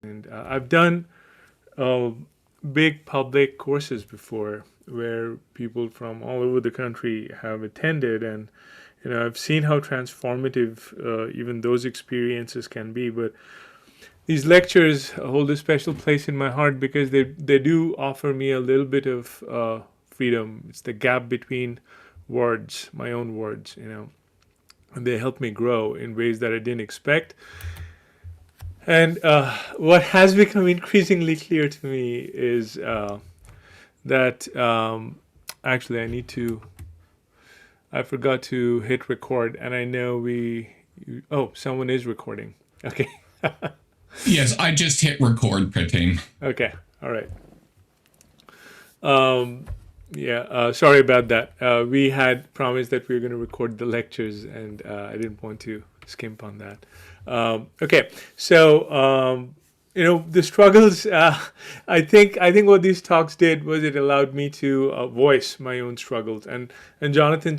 And I've done uh, big public courses before where people from all over the country have attended, and I've seen how transformative even those experiences can be. But these lectures hold a special place in my heart because they do offer me a little bit of freedom. It's the gap between words, my own words, and they help me grow in ways that I didn't expect. And what has become increasingly clear to me is that actually I need to. I forgot to hit record, and I know oh, someone is recording. Okay. Yes, I just hit record, Pratim. Okay. All right. Um, yeah. Sorry about that. We had promised that we were going to record the lectures, and I didn't want to skimp on that. Okay. So the struggles. I think what these talks did was it allowed me to voice my own struggles. And Jonathan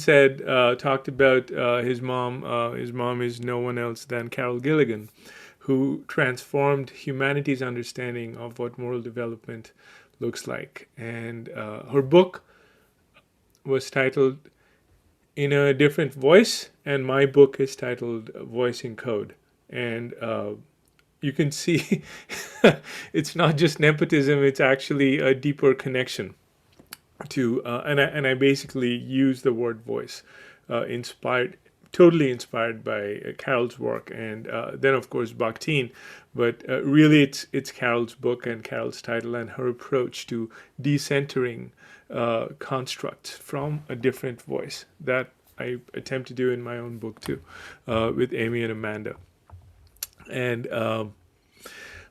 talked about his mom. His mom is no one else than Carol Gilligan, who transformed humanity's understanding of what moral development looks like. And her book was titled In a Different Voice, and my book is titled Voice in Code. And you can see it's not just nepotism, it's actually a deeper connection to, and I basically use the word voice, inspired, totally inspired by Carol's work, and then of course Bakhtin, but really it's Carol's book and Carol's title and her approach to decentering constructs from a different voice that I attempt to do in my own book too, with Amy and Amanda. And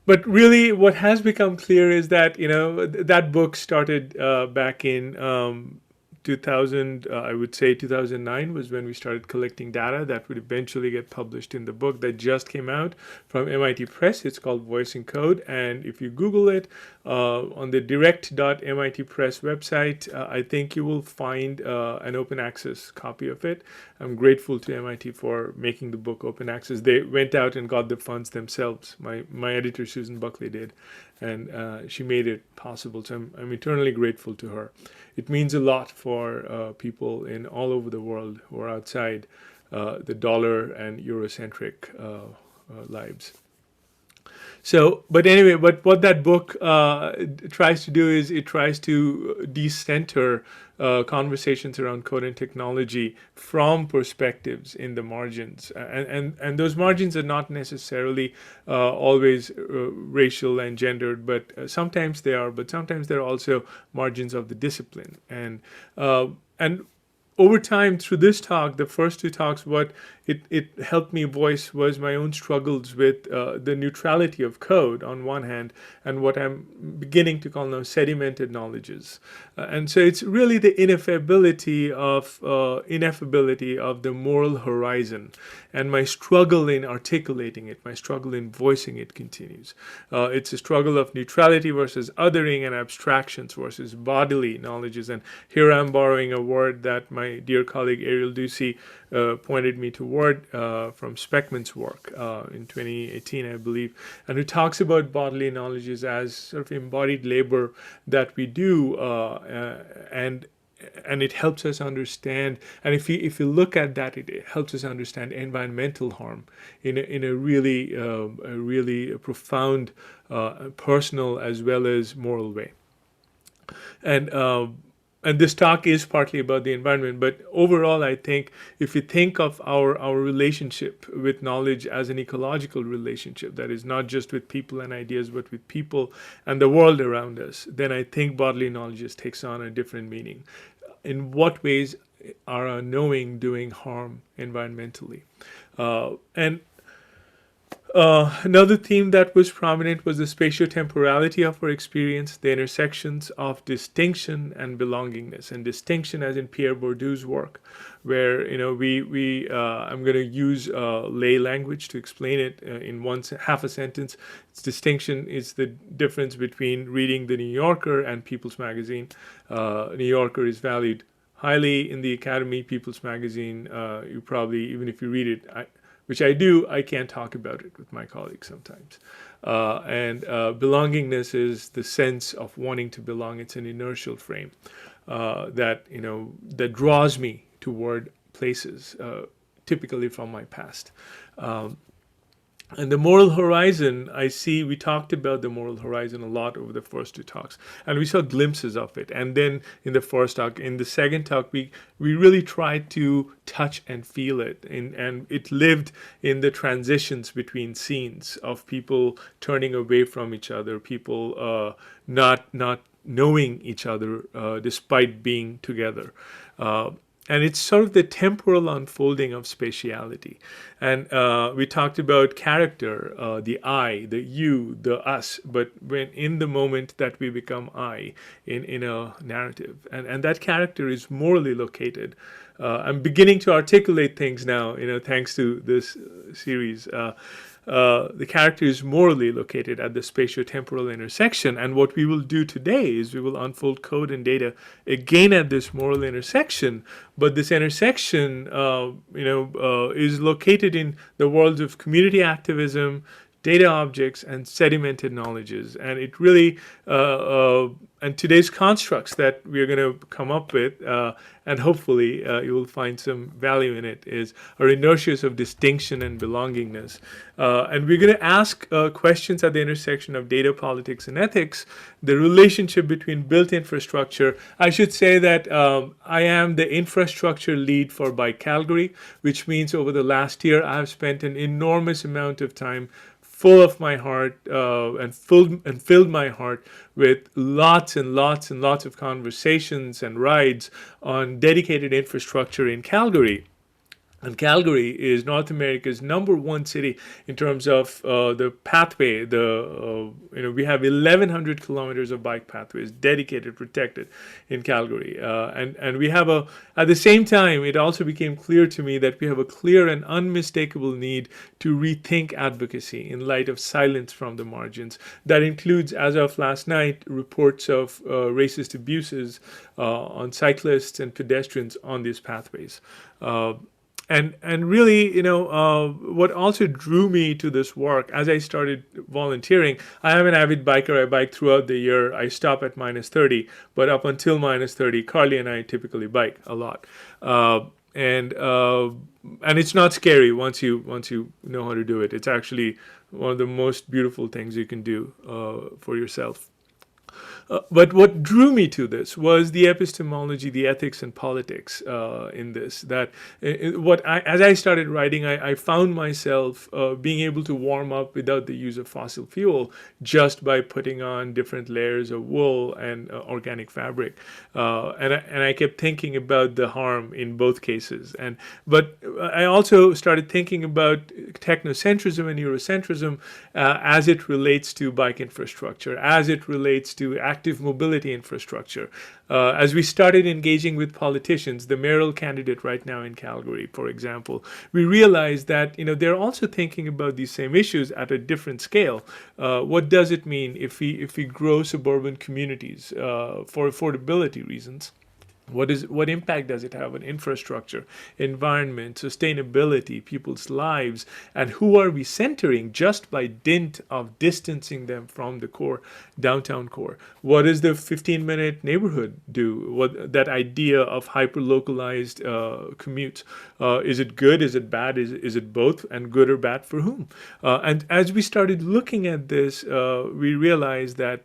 but really, what has become clear is that that book started back in 2000. I would say 2009 was when we started collecting data that would eventually get published in the book that just came out from MIT Press. It's called Voice in Code, and if you Google it on the direct.mit Press website, I think you will find an open access copy of it. I'm grateful to MIT for making the book open access. They went out and got the funds themselves. My editor Susan Buckley did, and she made it possible. So I'm eternally grateful to her. It means a lot for people in all over the world who are outside the dollar and Eurocentric lives. So, but anyway, but what that book tries to do is it tries to decenter conversations around code and technology from perspectives in the margins, and those margins are not necessarily always racial and gendered, but sometimes they are. But sometimes they're also margins of the discipline, and over time through this talk, the first two talks, what it helped me voice was my own struggles with the neutrality of code on one hand, and what I'm beginning to call now sedimented knowledges. And so it's really the ineffability of the moral horizon, and my struggle in articulating it, my struggle in voicing it continues. It's a struggle of neutrality versus othering and abstractions versus bodily knowledges. And here I'm borrowing a word that my dear colleague Ariel Ducey pointed me toward from Speckman's work in 2018, I believe, and who talks about bodily knowledges as sort of embodied labor that we do, and it helps us understand. And if you look at that, it helps us understand environmental harm in a really profound, personal as well as moral way. And and this talk is partly about the environment, but overall, I think if you think of our relationship with knowledge as an ecological relationship that is not just with people and ideas, but with people and the world around us, then I think bodily knowledge just takes on a different meaning. In what ways are our knowing doing harm environmentally? And Another theme that was prominent was the spatiotemporality of our experience, the intersections of distinction and belongingness, and distinction as in Pierre Bourdieu's work, where I'm going to use lay language to explain it in half a sentence. Its distinction is the difference between reading the New Yorker and People's Magazine. New Yorker is valued highly in the academy. People's Magazine, you probably, even if you read it, which I do, I can't talk about it with my colleagues sometimes. And belongingness is the sense of wanting to belong. It's an inertial frame that draws me toward places, typically from my past. And the moral horizon, we talked about the moral horizon a lot over the first two talks, and we saw glimpses of it. And then in the first talk, in the second talk, we really tried to touch and feel it. And it lived in the transitions between scenes of people turning away from each other, people not knowing each other despite being together. And it's sort of the temporal unfolding of spatiality. And we talked about character, the I, the you, the us, but when in the moment that we become I in a narrative. And that character is morally located. I'm beginning to articulate things now, thanks to this series. The character is morally located at the spatio-temporal intersection. And what we will do today is we will unfold code and data again at this moral intersection. But this intersection, is located in the worlds of community activism, data objects, and sedimented knowledges. And it really, and today's constructs that we're going to come up with, and hopefully you will find some value in it, are inertials of distinction and belongingness. And we're going to ask questions at the intersection of data, politics, and ethics, the relationship between built infrastructure. I should say that I am the infrastructure lead for Bike Calgary, which means over the last year I have spent an enormous amount of time full of my heart and filled my heart with lots and lots and lots of conversations and rides on dedicated infrastructure in Calgary. And Calgary is North America's #1 city in terms of the pathway. We have 1,100 kilometers of bike pathways dedicated, protected in Calgary. And we have at the same time, it also became clear to me that we have a clear and unmistakable need to rethink advocacy in light of silence from the margins. That includes, as of last night, reports of racist abuses on cyclists and pedestrians on these pathways. And really, what also drew me to this work as I started volunteering, I am an avid biker. I bike throughout the year. I stop at -30, but up until -30, Carly and I typically bike a lot. And it's not scary once you know how to do it. It's actually one of the most beautiful things you can do for yourself. But what drew me to this was the epistemology, the ethics and politics in this. That as I started writing, I found myself being able to warm up without the use of fossil fuel just by putting on different layers of wool and organic fabric. And I kept thinking about the harm in both cases. But I also started thinking about technocentrism and Eurocentrism as it relates to bike infrastructure, as it relates to active mobility infrastructure. As we started engaging with politicians, the mayoral candidate right now in Calgary, for example, we realized that they're also thinking about these same issues at a different scale. What does it mean if we grow suburban communities for affordability reasons? What impact does it have on infrastructure, environment, sustainability, people's lives, and who are we centering just by dint of distancing them from the core, downtown core? What does the 15-minute neighborhood do? What that idea of hyper-localized commutes? Is it good? Is it bad? Is it both? And good or bad for whom? And as we started looking at this, we realized that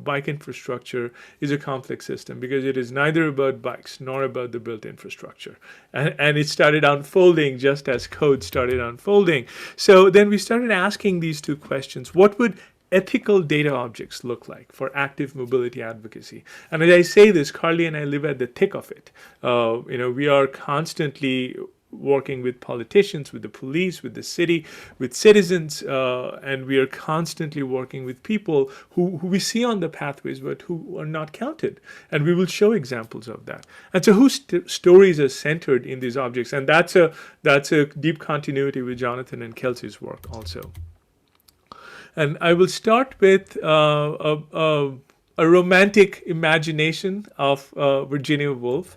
bike infrastructure is a complex system because it is neither about bikes nor about the built infrastructure. And it started unfolding just as code started unfolding. So then we started asking these two questions. What would ethical data objects look like for active mobility advocacy? And as I say this, Carly and I live at the thick of it. We are constantly working with politicians, with the police, with the city, with citizens, and we are constantly working with people who we see on the pathways but who are not counted. And we will show examples of that. And so whose stories are centered in these objects? And that's a deep continuity with Jonathan and Kelsey's work also. And I will start with a romantic imagination of Virginia Woolf.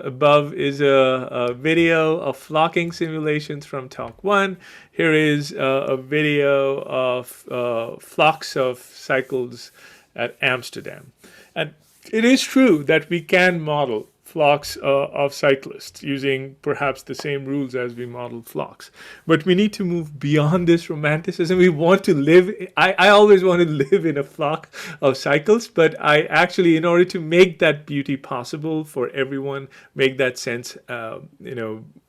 above is a video of flocking simulations from Talk 1. Here is a video of flocks of cycles at Amsterdam. And it is true that we can model flocks of cyclists using perhaps the same rules as we model flocks. But we need to move beyond this romanticism. We want to live, I always want to live in a flock of cycles, but I actually, in order to make that beauty possible for everyone, make that sense,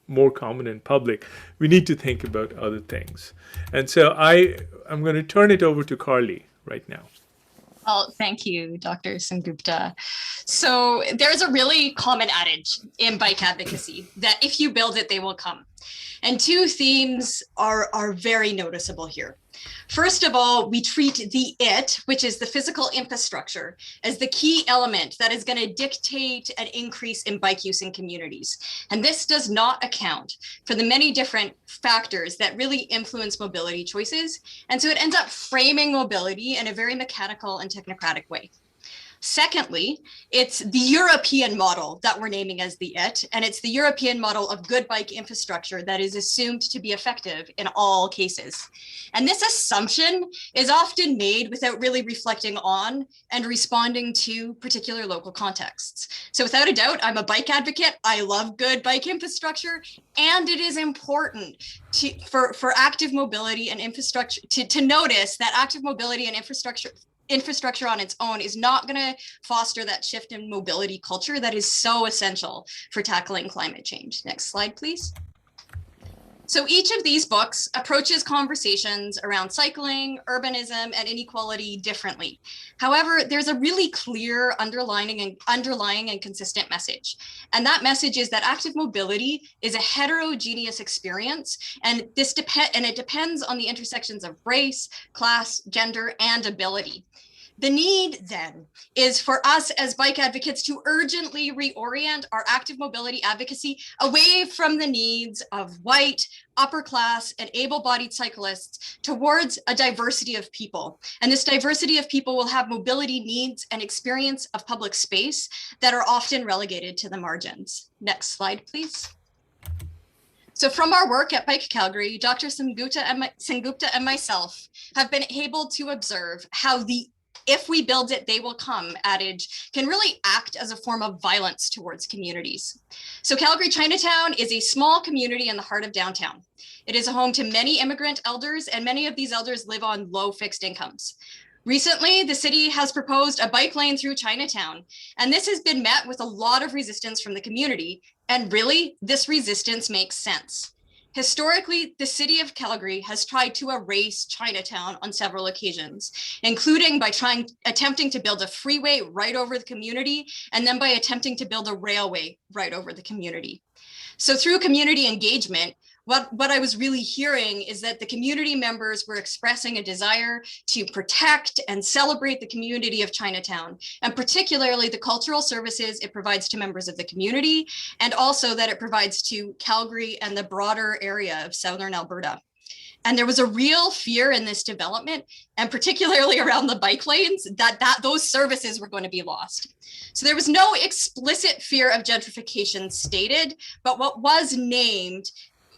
more common in public, we need to think about other things. And so I'm going to turn it over to Carly right now. Well, thank you, Dr. Sengupta. So there's a really common adage in bike advocacy that if you build it, they will come. And two themes are very noticeable here. First of all, we treat the it, which is the physical infrastructure, as the key element that is going to dictate an increase in bike use in communities. And this does not account for the many different factors that really influence mobility choices. And so it ends up framing mobility in a very mechanical and technocratic way. Secondly, it's the European model that we're naming as the it, and it's the European model of good bike infrastructure that is assumed to be effective in all cases. And this assumption is often made without really reflecting on and responding to particular local contexts. So without a doubt, I'm a bike advocate. I love good bike infrastructure, and it is important for active mobility and infrastructure to notice that active mobility and infrastructure on its own is not going to foster that shift in mobility culture that is so essential for tackling climate change. Next slide, please. So each of these books approaches conversations around cycling, urbanism, and inequality differently. However, there's a really clear underlying and consistent message. And that message is that active mobility is a heterogeneous experience, and it depends on the intersections of race, class, gender, and ability. The need then is for us as bike advocates to urgently reorient our active mobility advocacy away from the needs of white, upper class, and able-bodied cyclists towards a diversity of people. And this diversity of people will have mobility needs and experience of public space that are often relegated to the margins. Next slide, please. So from our work at Bike Calgary, Dr. Sengupta and myself have been able to observe how the "if we build it, they will come" adage can really act as a form of violence towards communities. So Calgary Chinatown is a small community in the heart of downtown. It is a home to many immigrant elders, and many of these elders live on low fixed incomes. Recently, the city has proposed a bike lane through Chinatown, and this has been met with a lot of resistance from the community. And really, this resistance makes sense. Historically, the city of Calgary has tried to erase Chinatown on several occasions, including by attempting to build a freeway right over the community, and then by attempting to build a railway right over the community. So through community engagement, what I was really hearing is that the community members were expressing a desire to protect and celebrate the community of Chinatown, and particularly the cultural services it provides to members of the community, and also that it provides to Calgary and the broader area of Southern Alberta. And there was a real fear in this development, and particularly around the bike lanes, that those services were going to be lost. So there was no explicit fear of gentrification stated, but what was named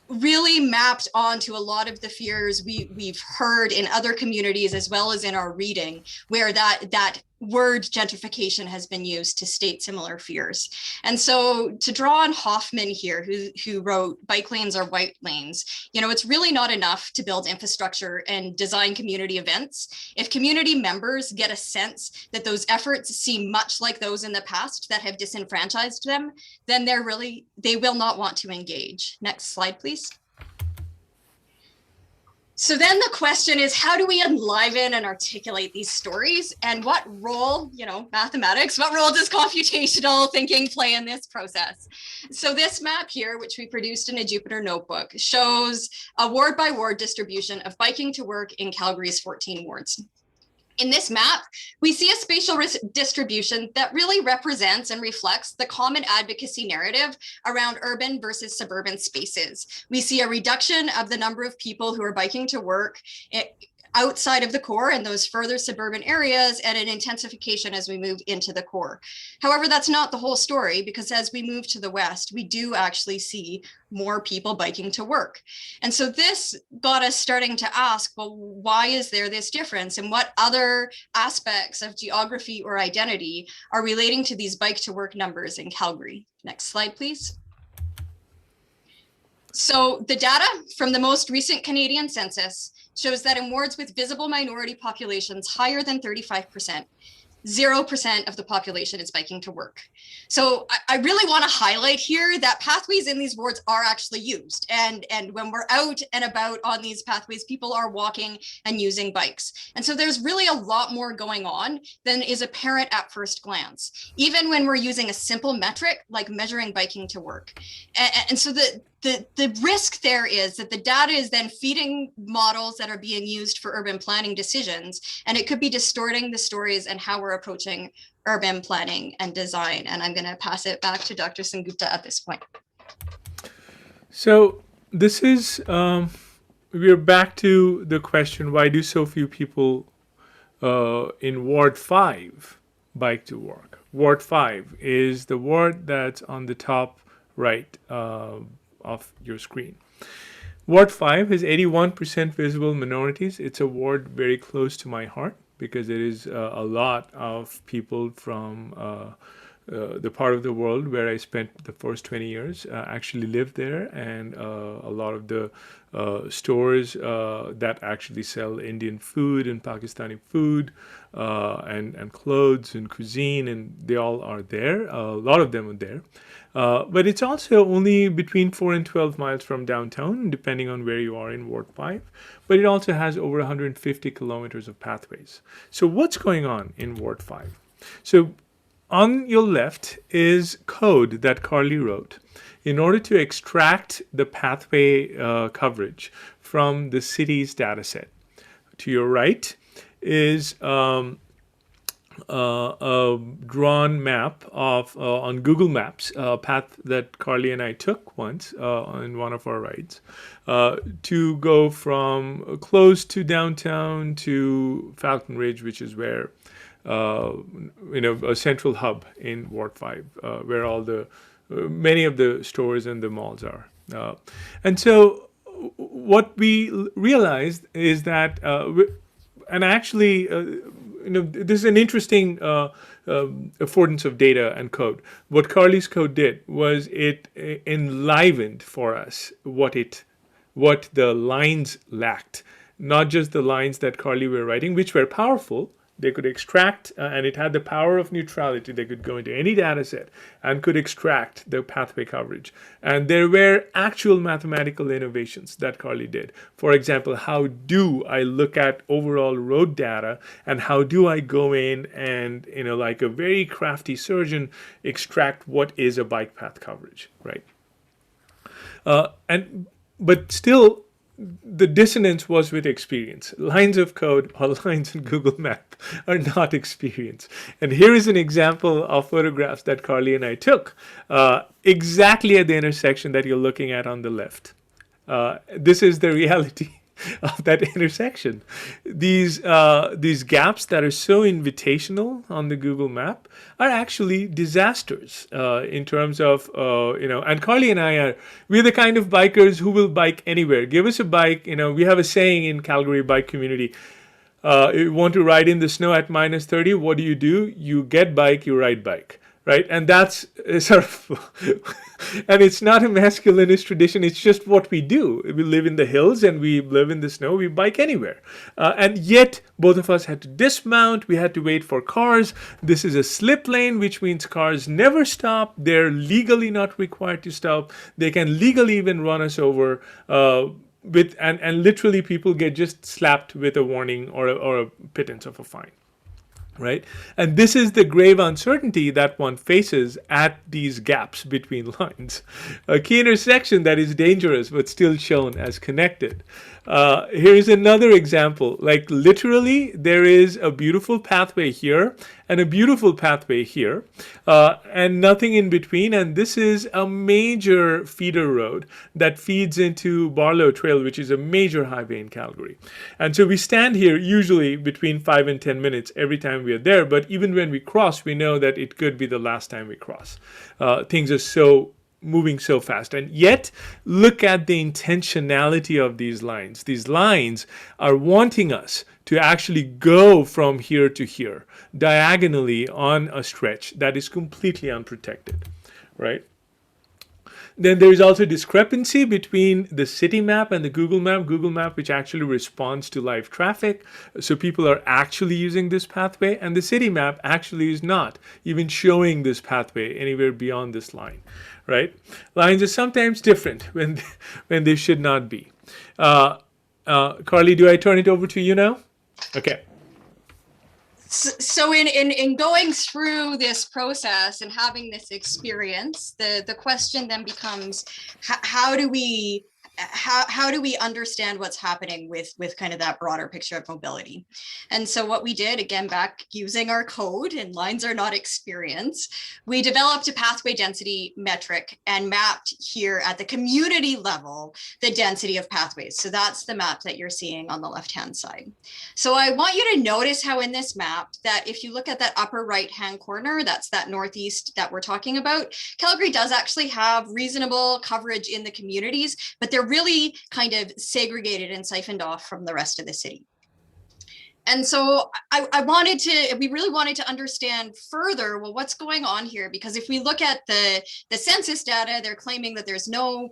really mapped onto a lot of the fears we've heard in other communities, as well as in our reading, where that word gentrification has been used to state similar fears. And so to draw on Hoffman here, who wrote "Bike lanes are white lanes," it's really not enough to build infrastructure and design community events. If community members get a sense that those efforts seem much like those in the past that have disenfranchised them, then they will not want to engage. Next slide, please. So then the question is, how do we enliven and articulate these stories, and what role, mathematics, what role does computational thinking play in this process? So this map here, which we produced in a Jupyter notebook, shows a ward by ward distribution of biking to work in Calgary's 14 wards. In this map, we see a spatial distribution that really represents and reflects the common advocacy narrative around urban versus suburban spaces. We see a reduction of the number of people who are biking to work outside of the core and those further suburban areas, and an intensification as we move into the core. However, that's not the whole story, because as we move to the west, we do actually see more people biking to work. And so this got us starting to ask, well, why is there this difference? And what other aspects of geography or identity are relating to these bike to work numbers in Calgary? Next slide, please. So the data from the most recent Canadian census shows that in wards with visible minority populations higher than 35%, 0% of the population is biking to work. So I really want to highlight here that pathways in these wards are actually used. And when we're out and about on these pathways, people are walking and using bikes. And so there's really a lot more going on than is apparent at first glance, even when we're using a simple metric like measuring biking to work. And so the risk there is that the data is then feeding models that are being used for urban planning decisions, and it could be distorting the stories and how we're approaching urban planning and design. And I'm going to pass it back to Dr. Sengupta at this point. So this is, we're back to the question, why do so few people in Ward 5 bike to work? Ward 5 is the ward that's on the top right of your screen. Ward 5 has 81% visible minorities. It's a ward very close to my heart because it is a lot of people from the part of the world where I spent the first 20 years actually lived there, and a lot of the stores that actually sell Indian food and Pakistani food and clothes and cuisine, and they all are there. A lot of them are there. But it's also only between 4 and 12 miles from downtown, depending on where you are in Ward 5. But it also has over 150 kilometers of pathways. So what's going on in Ward 5? So on your left is code that Carly wrote in order to extract the pathway coverage from the city's data set. To your right is a drawn map of on Google Maps, a path that Carly and I took once on one of our rides to go from close to downtown to Falcon Ridge, which is where a central hub in Ward 5, where all the many of the stores and the malls are. And so what we realized is that, and actually, this is an interesting affordance of data and code. What Carly's code did was it enlivened for us what the lines lacked, not just the lines that Carly were writing, which were powerful. They could extract, and it had the power of neutrality. They could go into any data set and could extract the pathway coverage. And there were actual mathematical innovations that Carly did. For example, how do I look at overall road data, and how do I go in and, like a very crafty surgeon, extract what is a bike path coverage, right? But still, the dissonance was with experience. Lines of code or lines in Google Map are not experience. And here is an example of photographs that Carly and I took exactly at the intersection that you're looking at on the left. This is the reality of that intersection. These gaps that are so invitational on the Google Map are actually disasters in terms of, and Carly and I we're the kind of bikers who will bike anywhere. Give us a bike. We have a saying in Calgary bike community, you want to ride in the snow at -30, what do? You get bike, you ride bike. Right, and that's sort of, and it's not a masculinist tradition. It's just what we do. We live in the hills and we live in the snow. We bike anywhere, and yet both of us had to dismount. We had to wait for cars. This is a slip lane, which means cars never stop. They're legally not required to stop. They can legally even run us over. And literally people get just slapped with a warning or a pittance of a fine. Right? And this is the grave uncertainty that one faces at these gaps between lines. A key intersection that is dangerous but still shown as connected. Here is another example. Like literally, there is a beautiful pathway here, and a beautiful pathway here, and nothing in between. And this is a major feeder road that feeds into Barlow Trail, which is a major highway in Calgary. And so we stand here usually between 5 and 10 minutes every time we are there. But even when we cross, we know that it could be the last time we cross. Things are so moving so fast. And yet, look at the intentionality of these lines. These lines are wanting us to actually go from here to here, diagonally on a stretch that is completely unprotected, right? Then there is also discrepancy between the city map and the Google Map, which actually responds to live traffic. So people are actually using this pathway, and the city map actually is not even showing this pathway anywhere beyond this line, right? Lines are sometimes different when they should not be. Carly, do I turn it over to you now? Okay. So in going through this process and having this experience, the question then becomes, how do we understand what's happening with kind of that broader picture of mobility? And so what we did, again, back using our code, and lines are not experience, we developed a pathway density metric and mapped here at the community level the density of pathways. So that's the map that you're seeing on the left-hand side. So I want you to notice how in this map that if you look at that upper right-hand corner, that's that northeast that we're talking about, Calgary does actually have reasonable coverage in the communities, but they're really kind of segregated and siphoned off from the rest of the city. And so we really wanted to understand further, well, what's going on here? Because if we look at the census data, they're claiming that there's no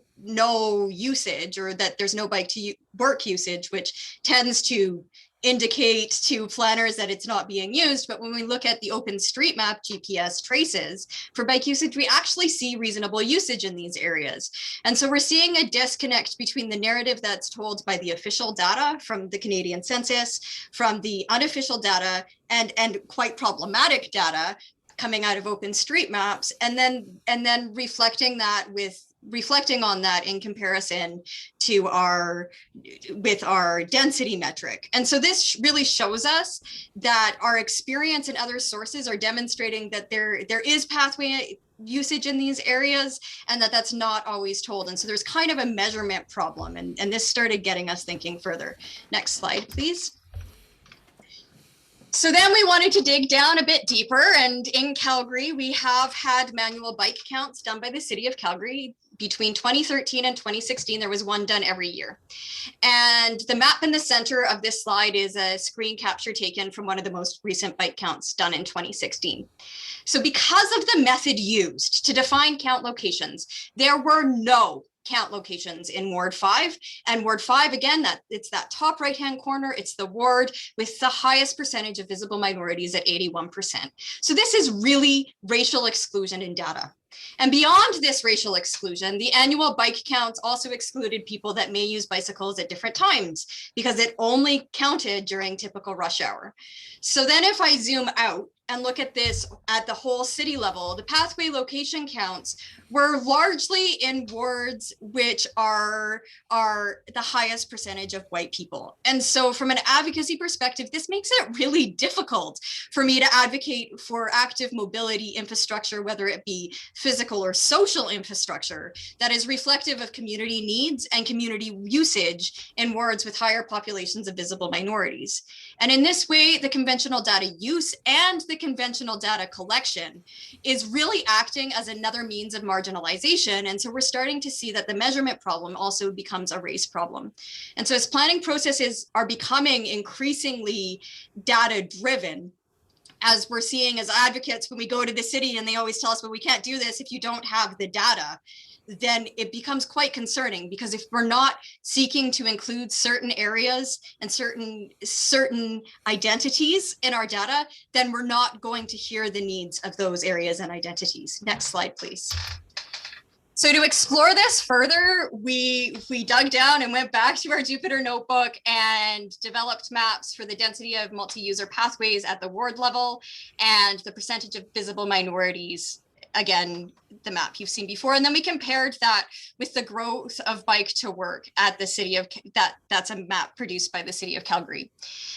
usage, or that there's no bike to work usage, which tends to indicate to planners that it's not being used. But when we look at the OpenStreetMap GPS traces for bike usage, we actually see reasonable usage in these areas. And so we're seeing a disconnect between the narrative that's told by the official data from the Canadian Census, from the unofficial data, and quite problematic data coming out of OpenStreetMaps, and then reflecting on that in comparison to our density metric. And so this really shows us that our experience and other sources are demonstrating that there is pathway usage in these areas, and that's not always told. And so there's kind of a measurement problem, and this started getting us thinking further. Next slide, please. So then we wanted to dig down a bit deeper, and in Calgary, we have had manual bike counts done by the city of Calgary. Between 2013 and 2016, there was one done every year. And the map in the center of this slide is a screen capture taken from one of the most recent bike counts done in 2016. So because of the method used to define count locations, there were no count locations in Ward 5. And Ward 5, again, it's that top right-hand corner, it's the ward with the highest percentage of visible minorities at 81%. So this is really racial exclusion in data. And beyond this racial exclusion, the annual bike counts also excluded people that may use bicycles at different times, because it only counted during typical rush hour. So then if I zoom out and look at this at the whole city level, the pathway location counts were largely in wards which are the highest percentage of white people. And so from an advocacy perspective, this makes it really difficult for me to advocate for active mobility infrastructure, whether it be physical or social infrastructure, that is reflective of community needs and community usage in wards with higher populations of visible minorities. And in this way, the conventional data use and the conventional data collection is really acting as another means of marginalization. And so we're starting to see that the measurement problem also becomes a race problem. And so as planning processes are becoming increasingly data driven, as we're seeing as advocates, when we go to the city and they always tell us, well, we can't do this if you don't have the data, then it becomes quite concerning, because if we're not seeking to include certain areas and certain identities in our data, then we're not going to hear the needs of those areas and identities. Next slide, please. So to explore this further, we dug down and went back to our Jupyter notebook and developed maps for the density of multi-user pathways at the ward level and the percentage of visible minorities again, the map you've seen before. And then we compared that with the growth of bike to work at the city of, that's a map produced by the city of Calgary.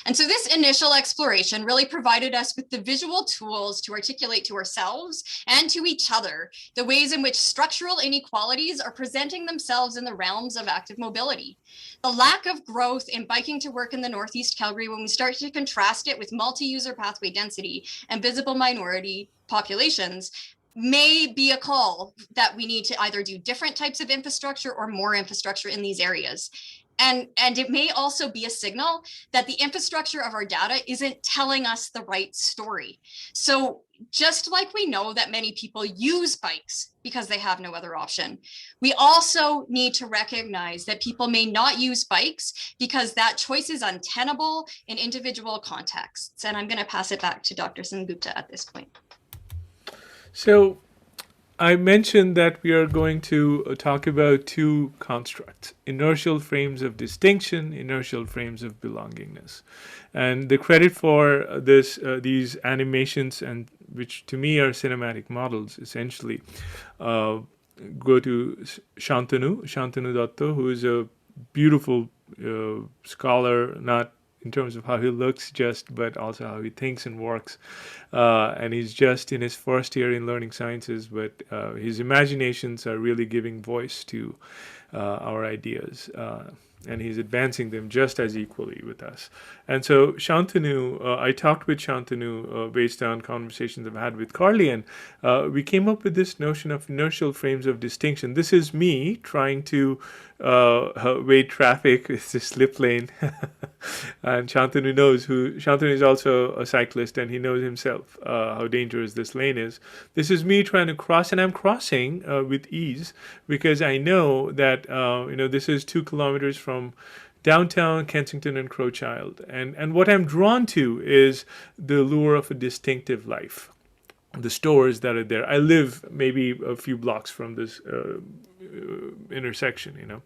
And so this initial exploration really provided us with the visual tools to articulate to ourselves and to each other the ways in which structural inequalities are presenting themselves in the realms of active mobility. The lack of growth in biking to work in the Northeast Calgary, when we start to contrast it with multi-user pathway density and visible minority populations, may be a call that we need to either do different types of infrastructure or more infrastructure in these areas. And it may also be a signal that the infrastructure of our data isn't telling us the right story. So just like we know that many people use bikes because they have no other option, we also need to recognize that people may not use bikes because that choice is untenable in individual contexts. And I'm going to pass it back to Dr. Sengupta at this point. So I mentioned that we are going to talk about two constructs: inertial frames of distinction, inertial frames of belongingness. And the credit for these animations, and which to me are cinematic models, essentially, go to Shantanu Datta, who is a beautiful scholar, not in terms of how he looks just, but also how he thinks and works. And he's just in his first year in learning sciences, but his imaginations are really giving voice to our ideas. And he's advancing them just as equally with us. And so Shantanu, I talked with Shantanu based on conversations I've had with Carly, and we came up with this notion of inertial frames of distinction. This is me trying to wait traffic. It's a slip lane. And Shantanu is also a cyclist, and he knows himself how dangerous this lane is. This is me trying to cross, and I'm crossing with ease because I know that this is 2 kilometers from downtown Kensington and Crowchild, and what I'm drawn to is the lure of a distinctive life, the stores that are there. I live maybe a few blocks from this intersection,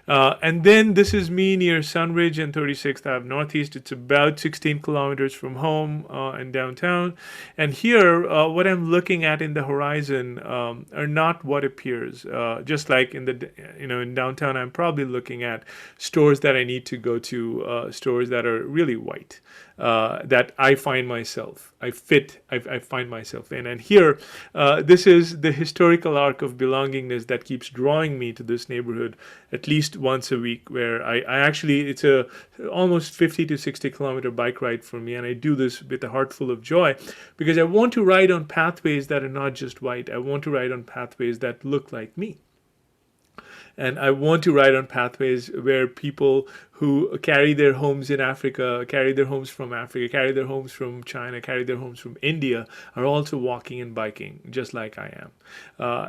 and then this is me near Sunridge and 36th Ave Northeast. It's about 16 kilometers from home and downtown. And here, what I'm looking at in the horizon are not what appears. Just like in downtown, I'm probably looking at stores that I need to go to, stores that are really white. That I find myself, I find myself in. And here, this is the historical arc of belongingness that keeps drawing me to this neighborhood at least once a week, where I actually, it's a almost 50 to 60 kilometer bike ride for me. And I do this with a heart full of joy because I want to ride on pathways that are not just white. I want to ride on pathways that look like me. And I want to ride on pathways where people who carry their homes in Africa, carry their homes from Africa, carry their homes from China, carry their homes from India, are also walking and biking just like I am.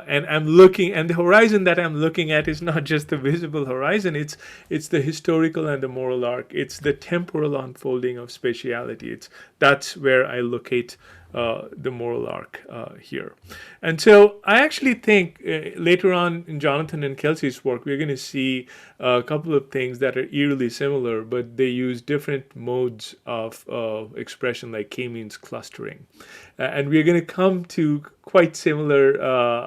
And I'm looking, and the horizon that I'm looking at is not just the visible horizon, it's the historical and the moral arc. It's the temporal unfolding of spatiality. That's where I locate the moral arc here. And so I actually think later on in Jonathan and Kelsey's work, we're going to see a couple of things that are eerily similar, but they use different modes of expression, like k-means clustering. And we're going to come to quite similar,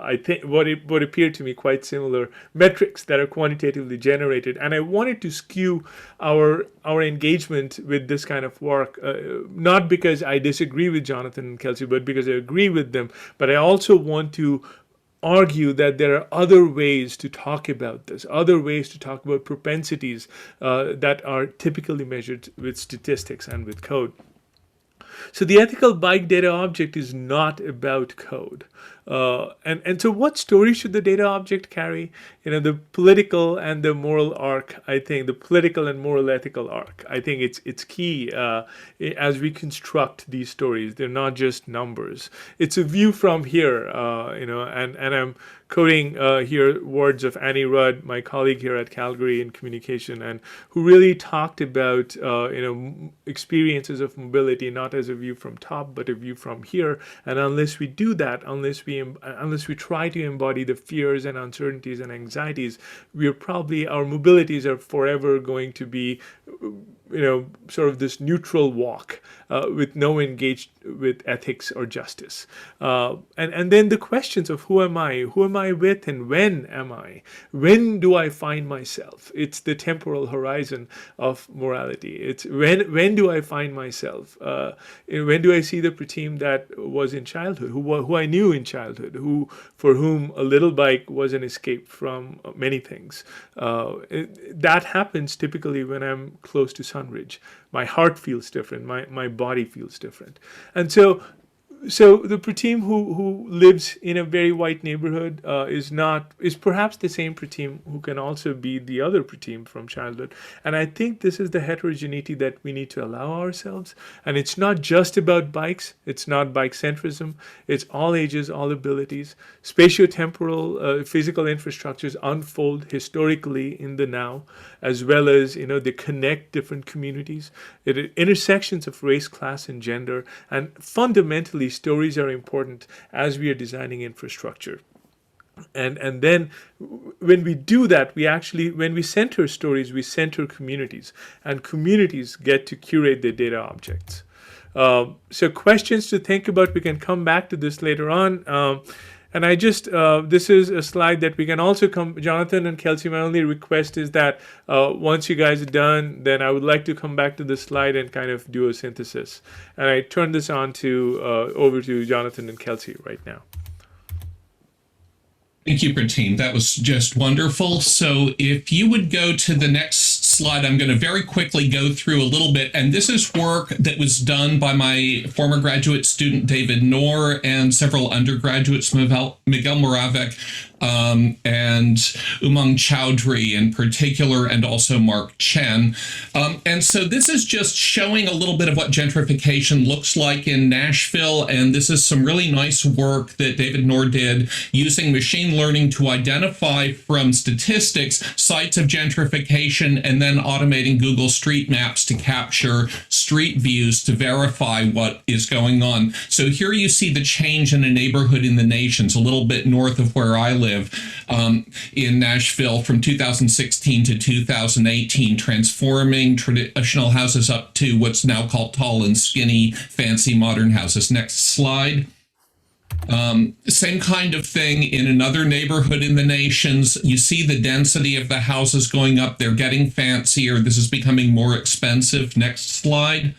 I think, what appear to me quite similar metrics that are quantitatively generated. And I wanted to skew our engagement with this kind of work, not because I disagree with Jonathan and Kelsey, but because I agree with them. But I also want to argue that there are other ways to talk about this, other ways to talk about propensities that are typically measured with statistics and with code. So the ethical bike data object is not about code. And so what story should the data object carry? The political and the moral arc, I think, the political and moral ethical arc, I think it's key as we construct these stories. They're not just numbers. It's a view from here, and I'm quoting here words of Annie Rudd, my colleague here at Calgary in communication, and who really talked about experiences of mobility not as a view from top, but a view from here. And unless we do that, unless we try to embody the fears and uncertainties and anxieties, our mobilities are forever going to be sort of this neutral walk with no engaged with ethics or justice. And then the questions of who am I with, and when am I? When do I find myself? It's the temporal horizon of morality. It's when do I find myself? When do I see the Pratim that was in childhood, who I knew in childhood, for whom a little bike was an escape from many things? That happens typically when I'm close to Sunridge. My heart feels different. My body feels different. And so the Pratim who lives in a very white neighborhood is perhaps the same Pratim who can also be the other Pratim from childhood. And I think this is the heterogeneity that we need to allow ourselves. And it's not just about bikes. It's not bike centrism. It's all ages, all abilities. Spatiotemporal physical infrastructures unfold historically in the now, as well as they connect different communities. Intersections of race, class, and gender, and fundamentally stories are important as we are designing infrastructure. And then when we do that, when we center stories, we center communities, and communities get to curate their data objects. So questions to think about. We can come back to this later on. And I just, this is a slide that we can also Jonathan and Kelsey, my only request is that once you guys are done, then I would like to come back to this slide and kind of do a synthesis. And I turn this on over to Jonathan and Kelsey right now. Thank you, Pratim. That was just wonderful. So if you would go to the next slide, I'm going to very quickly go through a little bit. And this is work that was done by my former graduate student, David Knorr, and several undergraduates, Miguel Moravec, and Umang Chowdhury in particular, and also Mark Chen. And so this is just showing a little bit of what gentrification looks like in Nashville. And this is some really nice work that David Knorr did using machine learning to identify from statistics sites of gentrification, and then automating Google Street Maps to capture street views to verify what is going on. So here you see the change in a neighborhood in the Nations, a little bit north of where I live, in Nashville from 2016 to 2018, transforming traditional houses up to what's now called tall and skinny, fancy modern houses. Next slide. Same kind of thing in another neighborhood in the Nations. You see the density of the houses going up. They're getting fancier. This is becoming more expensive. Next slide.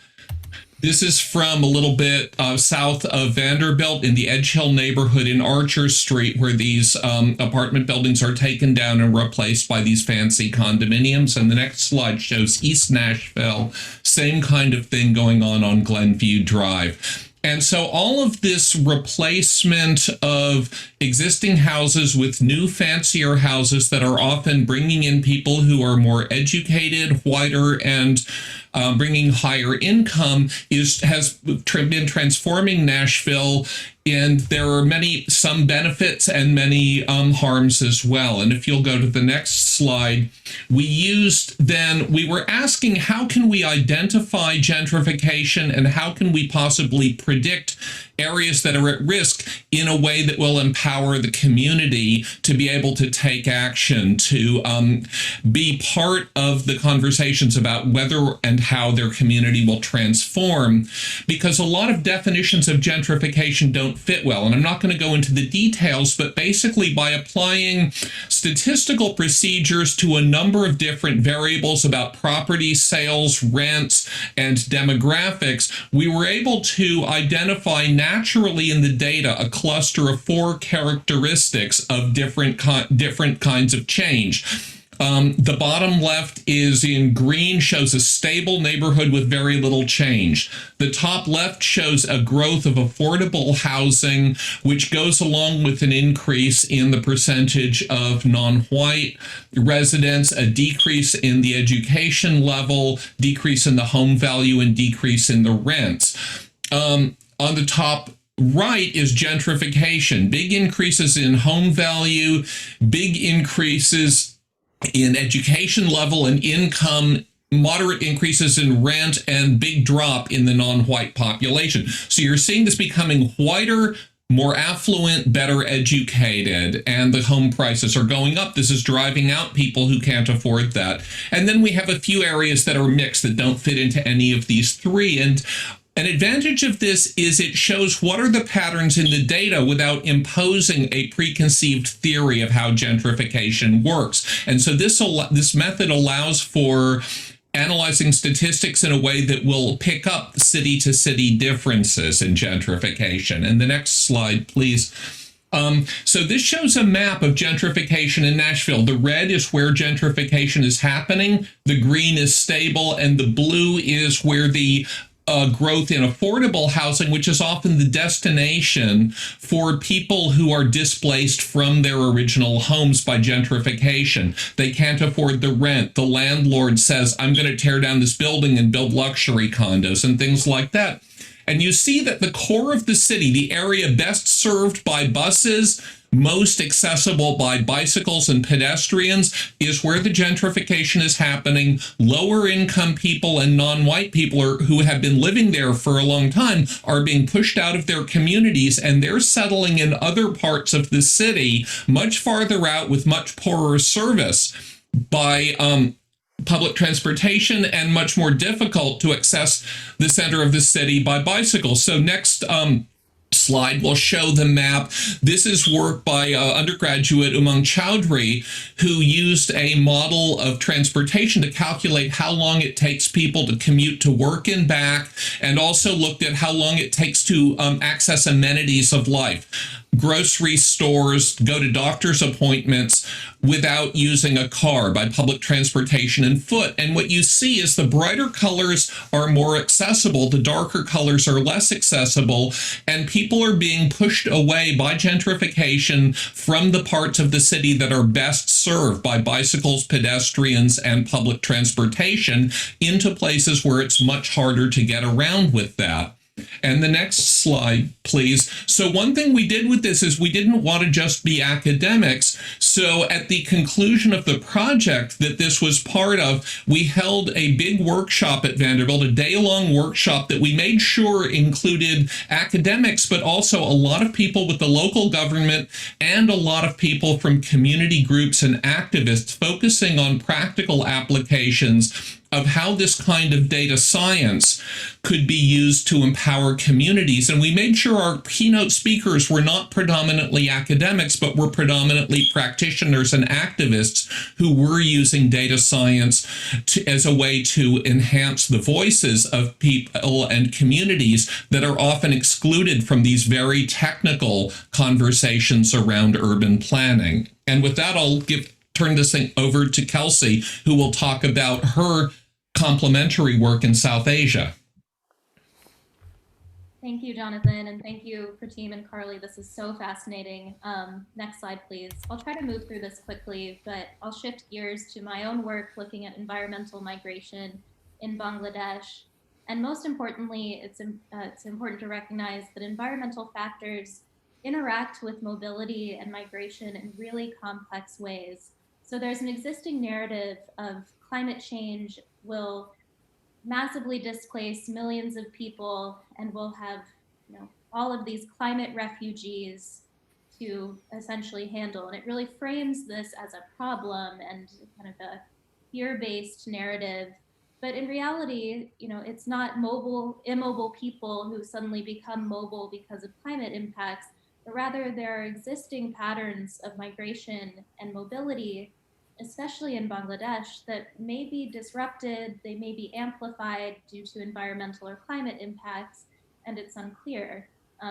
This is from a little bit south of Vanderbilt in the Edge Hill neighborhood in Archer Street, where these apartment buildings are taken down and replaced by these fancy condominiums. And the next slide shows East Nashville. Same kind of thing going on Glenview Drive. And so all of this replacement of existing houses with new, fancier houses that are often bringing in people who are more educated, whiter, and bringing higher income has been transforming Nashville. And there are some benefits and many harms as well. And if you'll go to the next slide, we were asking, how can we identify gentrification and how can we possibly predict areas that are at risk in a way that will empower the community to be able to take action, to be part of the conversations about whether and how their community will transform. Because a lot of definitions of gentrification don't fit well. And I'm not going to go into the details, but basically by applying statistical procedures to a number of different variables about property sales, rents, and demographics, we were able to identify naturally in the data a cluster of 4 characteristics of different kinds of change. The bottom left is in green, shows a stable neighborhood with very little change. The top left shows a growth of affordable housing, which goes along with an increase in the percentage of non-white residents, a decrease in the education level, decrease in the home value, and decrease in the rents. On the top right is gentrification. Big increases in home value, big increases in education level and income, moderate increases in rent, and big drop in the non-white population. So you're seeing this becoming whiter, more affluent, better educated, and the home prices are going up. This is driving out people who can't afford that. And then we have a few areas that are mixed that don't fit into any of these three. And an advantage of this is it shows what are the patterns in the data without imposing a preconceived theory of how gentrification works. And so this method allows for analyzing statistics in a way that will pick up city to city differences in gentrification. And the next slide, please. So this shows a map of gentrification in Nashville. The red is where gentrification is happening, the green is stable, and the blue is where the growth in affordable housing, which is often the destination for people who are displaced from their original homes by gentrification. They can't afford the rent. The landlord says, I'm going to tear down this building and build luxury condos and things like that. And you see that the core of the city, the area best served by buses, most accessible by bicycles and pedestrians, is where the gentrification is happening. Lower income people and non-white people who have been living there for a long time are being pushed out of their communities, and they're settling in other parts of the city, much farther out with much poorer service by public transportation, and much more difficult to access the center of the city by bicycle. So next slide will show the map. This is work by undergraduate Umang Chowdhury, who used a model of transportation to calculate how long it takes people to commute to work and back, and also looked at how long it takes to access amenities of life. Grocery stores, go to doctor's appointments without using a car, by public transportation and foot. And what you see is the brighter colors are more accessible, the darker colors are less accessible, and people are being pushed away by gentrification from the parts of the city that are best served by bicycles, pedestrians, and public transportation into places where it's much harder to get around with that. And the next slide, please. So one thing we did with this is we didn't want to just be academics. So at the conclusion of the project that this was part of, we held a big workshop at Vanderbilt, a day-long workshop that we made sure included academics, but also a lot of people with the local government and a lot of people from community groups and activists, focusing on practical applications of how this kind of data science could be used to empower communities. And we made sure our keynote speakers were not predominantly academics, but were predominantly practitioners and activists who were using data science as a way to enhance the voices of people and communities that are often excluded from these very technical conversations around urban planning. And with that, I'll turn this thing over to Kelsey, who will talk about her complementary work in South Asia. Thank you, Jonathan, and thank you, Pratim and Carly. This is so fascinating. Next slide, please. I'll try to move through this quickly, but I'll shift gears to my own work looking at environmental migration in Bangladesh. And most importantly, it's important to recognize that environmental factors interact with mobility and migration in really complex ways. So there's an existing narrative of climate change will massively displace millions of people, and we'll have, all of these climate refugees to essentially handle. And it really frames this as a problem and kind of a fear-based narrative. But in reality, it's not immobile people who suddenly become mobile because of climate impacts, but rather there are existing patterns of migration and mobility, especially in Bangladesh, that may be disrupted, they may be amplified due to environmental or climate impacts, and it's unclear.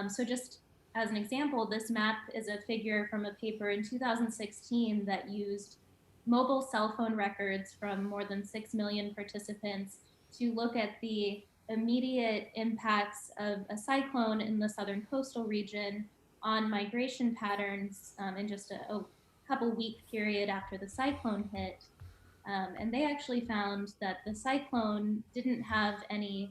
So just as an example, this map is a figure from a paper in 2016 that used mobile cell phone records from more than 6 million participants to look at the immediate impacts of a cyclone in the southern coastal region on migration patterns in just a couple week period after the cyclone hit. And they actually found that the cyclone didn't have any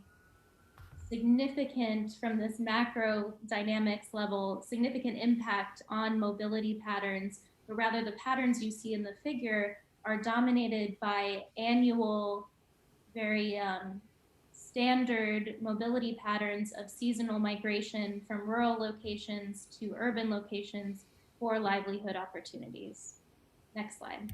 significant, from this macro dynamics level, significant impact on mobility patterns, but rather the patterns you see in the figure are dominated by annual, very standard mobility patterns of seasonal migration from rural locations to urban locations for livelihood opportunities. Next slide.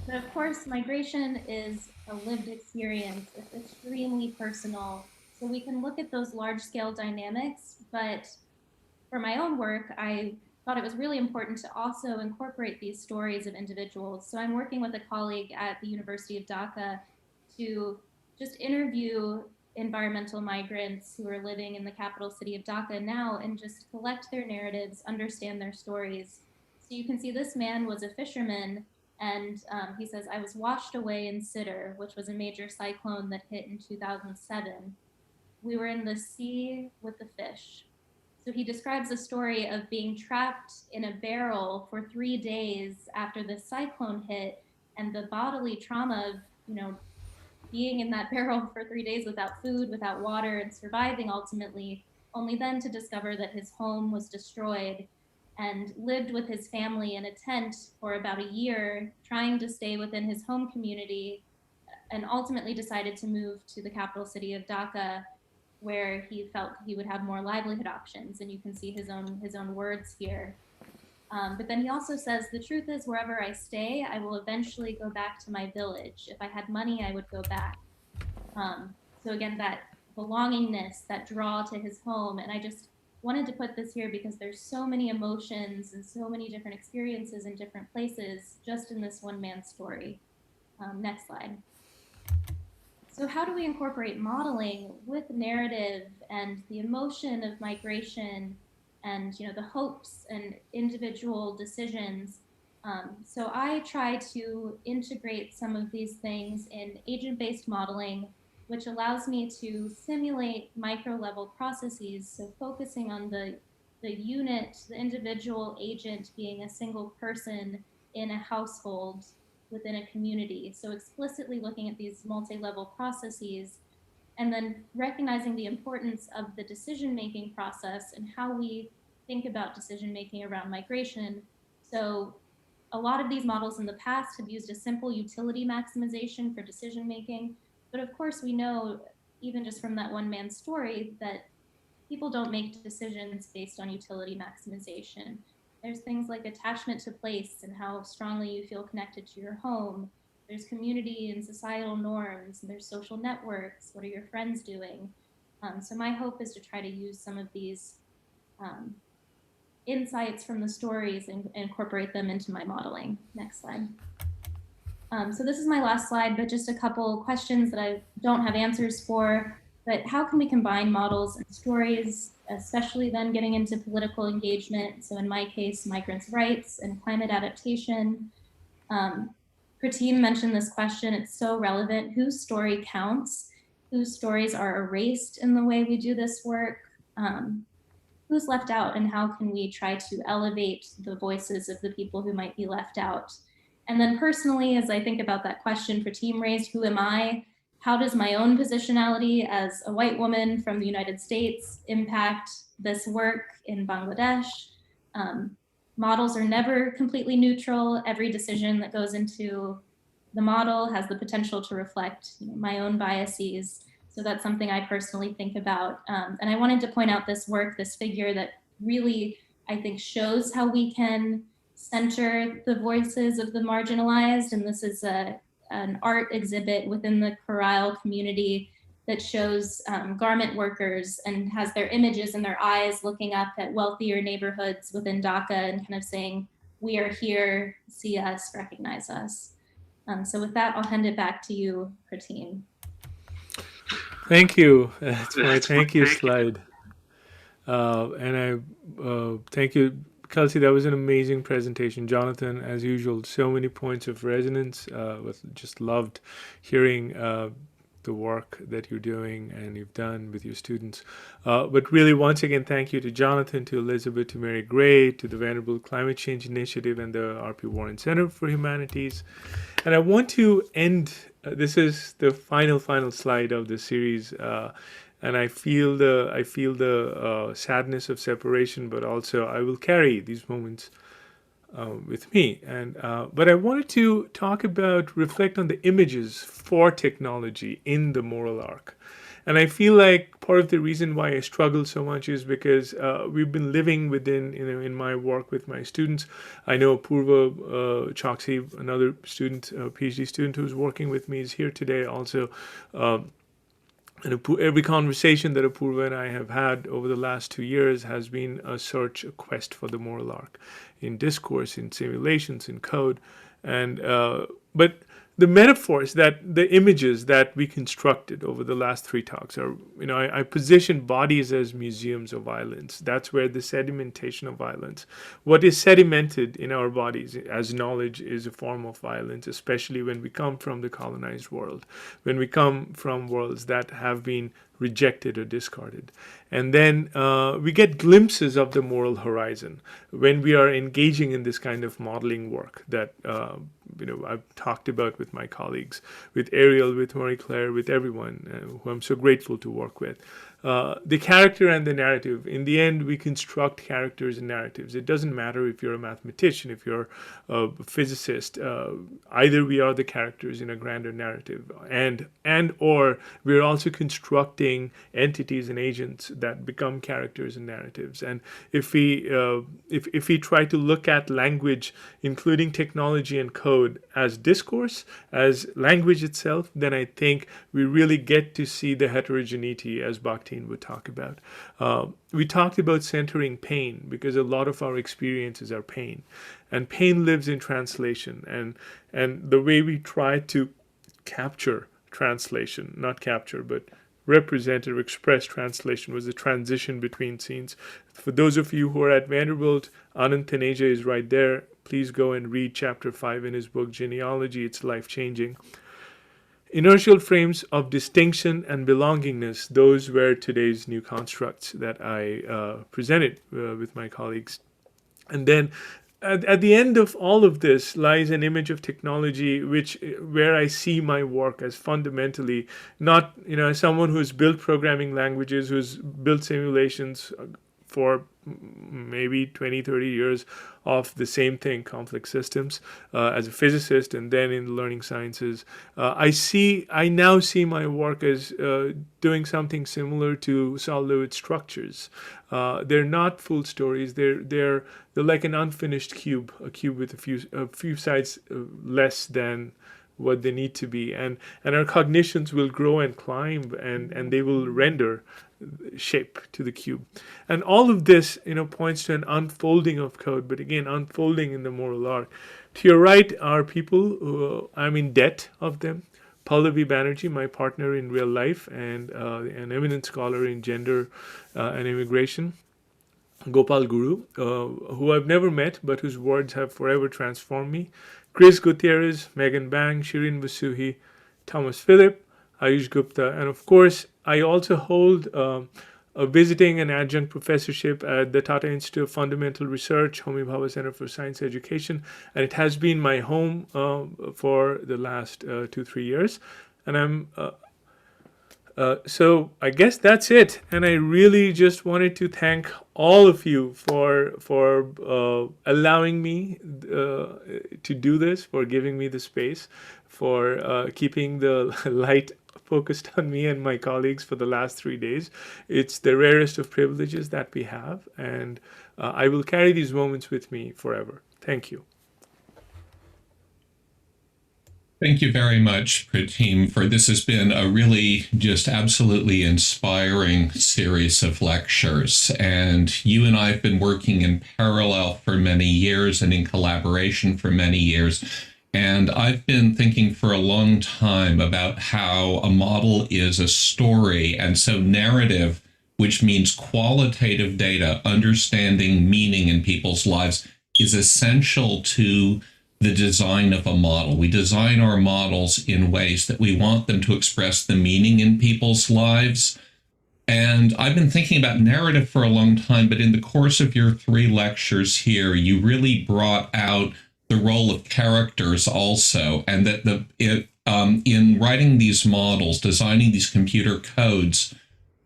But of course, migration is a lived experience. It's extremely personal. So we can look at those large-scale dynamics, but for my own work, I thought it was really important to also incorporate these stories of individuals. So I'm working with a colleague at the University of Dhaka to just interview environmental migrants who are living in the capital city of Dhaka now and just collect their narratives, understand their stories. So you can see this man was a fisherman, and he says, I was washed away in Sidr, which was a major cyclone that hit in 2007. We were in the sea with the fish. So he describes a story of being trapped in a barrel for 3 days after the cyclone hit, and the bodily trauma of, being in that barrel for 3 days without food, without water, and surviving ultimately, only then to discover that his home was destroyed, and lived with his family in a tent for about a year, trying to stay within his home community, and ultimately decided to move to the capital city of Dhaka, where he felt he would have more livelihood options. And you can see his own words here. But then he also says, the truth is, wherever I stay, I will eventually go back to my village. If I had money, I would go back. So again, that belongingness, that draw to his home. And I just wanted to put this here because there's so many emotions and so many different experiences in different places just in this one man's story. Next slide. So how do we incorporate modeling with narrative and the emotion of migration and the hopes and individual decisions? So I try to integrate some of these things in agent-based modeling, which allows me to simulate micro-level processes. So focusing on the unit, the individual agent being a single person in a household within a community. So explicitly looking at these multi-level processes and then recognizing the importance of the decision-making process and how we think about decision-making around migration. So a lot of these models in the past have used a simple utility maximization for decision-making. But of course, we know, even just from that one man's story, that people don't make decisions based on utility maximization. There's things like attachment to place and how strongly you feel connected to your home. There's community and societal norms, and there's social networks. What are your friends doing? So my hope is to try to use some of these insights from the stories and incorporate them into my modeling. Next slide. So this is my last slide, but just a couple questions that I don't have answers for. But how can we combine models and stories, especially then getting into political engagement? So in my case, migrants' rights and climate adaptation. Pratim mentioned this question, it's so relevant. Whose story counts? Whose stories are erased in the way we do this work? Who's left out, and how can we try to elevate the voices of the people who might be left out? And then personally, as I think about that question Pratim raised, who am I? How does my own positionality as a white woman from the United States impact this work in Bangladesh? Models are never completely neutral. Every decision that goes into the model has the potential to reflect my own biases. So that's something I personally think about. And I wanted to point out this work, this figure that really, I think, shows how we can center the voices of the marginalized. And this is an art exhibit within the Karal community that shows garment workers and has their images in their eyes looking up at wealthier neighborhoods within Dhaka and kind of saying, we are here, see us, recognize us. So with that, I'll hand it back to you, Pratim. Thank you. That's my thank you slide. And I thank you, Kelsey. That was an amazing presentation. Jonathan, as usual, so many points of resonance. Just loved hearing the work that you're doing and you've done with your students. But really, once again, thank you to Jonathan, to Elizabeth, to Mary Gray, to the Vanderbilt Climate Change Initiative and the R.P. Warren Center for Humanities. And I want to end, this is the final slide of the series. And I feel the sadness of separation, but also I will carry these moments with me. And but I wanted to reflect on the images for technology in the moral arc. And I feel like part of the reason why I struggle so much is because we've been living within, in my work with my students. I know Purva Choksi, another student, PhD student who's working with me, is here today also. Every conversation that Apurva and I have had over the last 2 years has been a search, a quest for the moral arc in discourse, in simulations, in code. And but the metaphors, that the images that we constructed over the last 3 talks are, I position bodies as museums of violence. That's where the sedimentation of violence, what is sedimented in our bodies as knowledge, is a form of violence, especially when we come from the colonized world, when we come from worlds that have been rejected or discarded. And then we get glimpses of the moral horizon when we are engaging in this kind of modeling work that I've talked about with my colleagues, with Ariel, with Marie Claire, with everyone who I'm so grateful to work with. The character and the narrative. In the end, we construct characters and narratives. It doesn't matter if you're a mathematician, if you're a physicist. Either we are the characters in a grander narrative, and or we're also constructing entities and agents that become characters and narratives. And if we try to look at language, including technology and code, as discourse, as language itself, then I think we really get to see the heterogeneity, as Bakhtin would talk about. We talked about centering pain because a lot of our experiences are pain, and pain lives in translation. And the way we try to capture translation, not capture, but represent or express translation, was the transition between scenes. For those of you who are at Vanderbilt, Anand Taneja is right there. Please go and read chapter 5 in his book, Genealogy. It's life-changing. Inertial frames of distinction and belongingness, those were today's new constructs that I presented with my colleagues. And then at the end of all of this lies an image of technology where I see my work as fundamentally not, as someone who's built programming languages, who's built simulations for maybe 20, 30 years of the same thing, complex systems, as a physicist, and then in the learning sciences. I now see my work as doing something similar to solid structures. They're not full stories. They're like an unfinished cube, a cube with a few sides less than what they need to be, and our cognitions will grow and climb, and they will render shape to the cube. And all of this, points to an unfolding of code, but again, unfolding in the moral arc. To your right are people who I'm in debt of them. Pallavi Banerjee, my partner in real life, and an eminent scholar in gender and immigration. Gopal Guru, who I've never met, but whose words have forever transformed me. Chris Gutierrez, Megan Bang, Shirin Vasuhi, Thomas Phillip, Ayush Gupta, and of course, I also hold a visiting and adjunct professorship at the Tata Institute of Fundamental Research, Homi Bhabha Center for Science Education, and it has been my home for the last 2-3 years. And I'm so I guess that's it. And I really just wanted to thank all of you for allowing me to do this, for giving me the space, for keeping the light focused on me and my colleagues for the last 3 days. It's the rarest of privileges that we have, and I will carry these moments with me forever. Thank you. Thank you very much, Pratim, for this has been a really just absolutely inspiring series of lectures. And you and I have been working in parallel for many years and in collaboration for many years. And I've been thinking for a long time about how a model is a story. And so narrative, which means qualitative data, understanding meaning in people's lives, is essential to the design of a model. We design our models in ways that we want them to express the meaning in people's lives. And I've been thinking about narrative for a long time, but in the course of your 3 lectures here, you really brought out the role of characters also, and that in writing these models, designing these computer codes,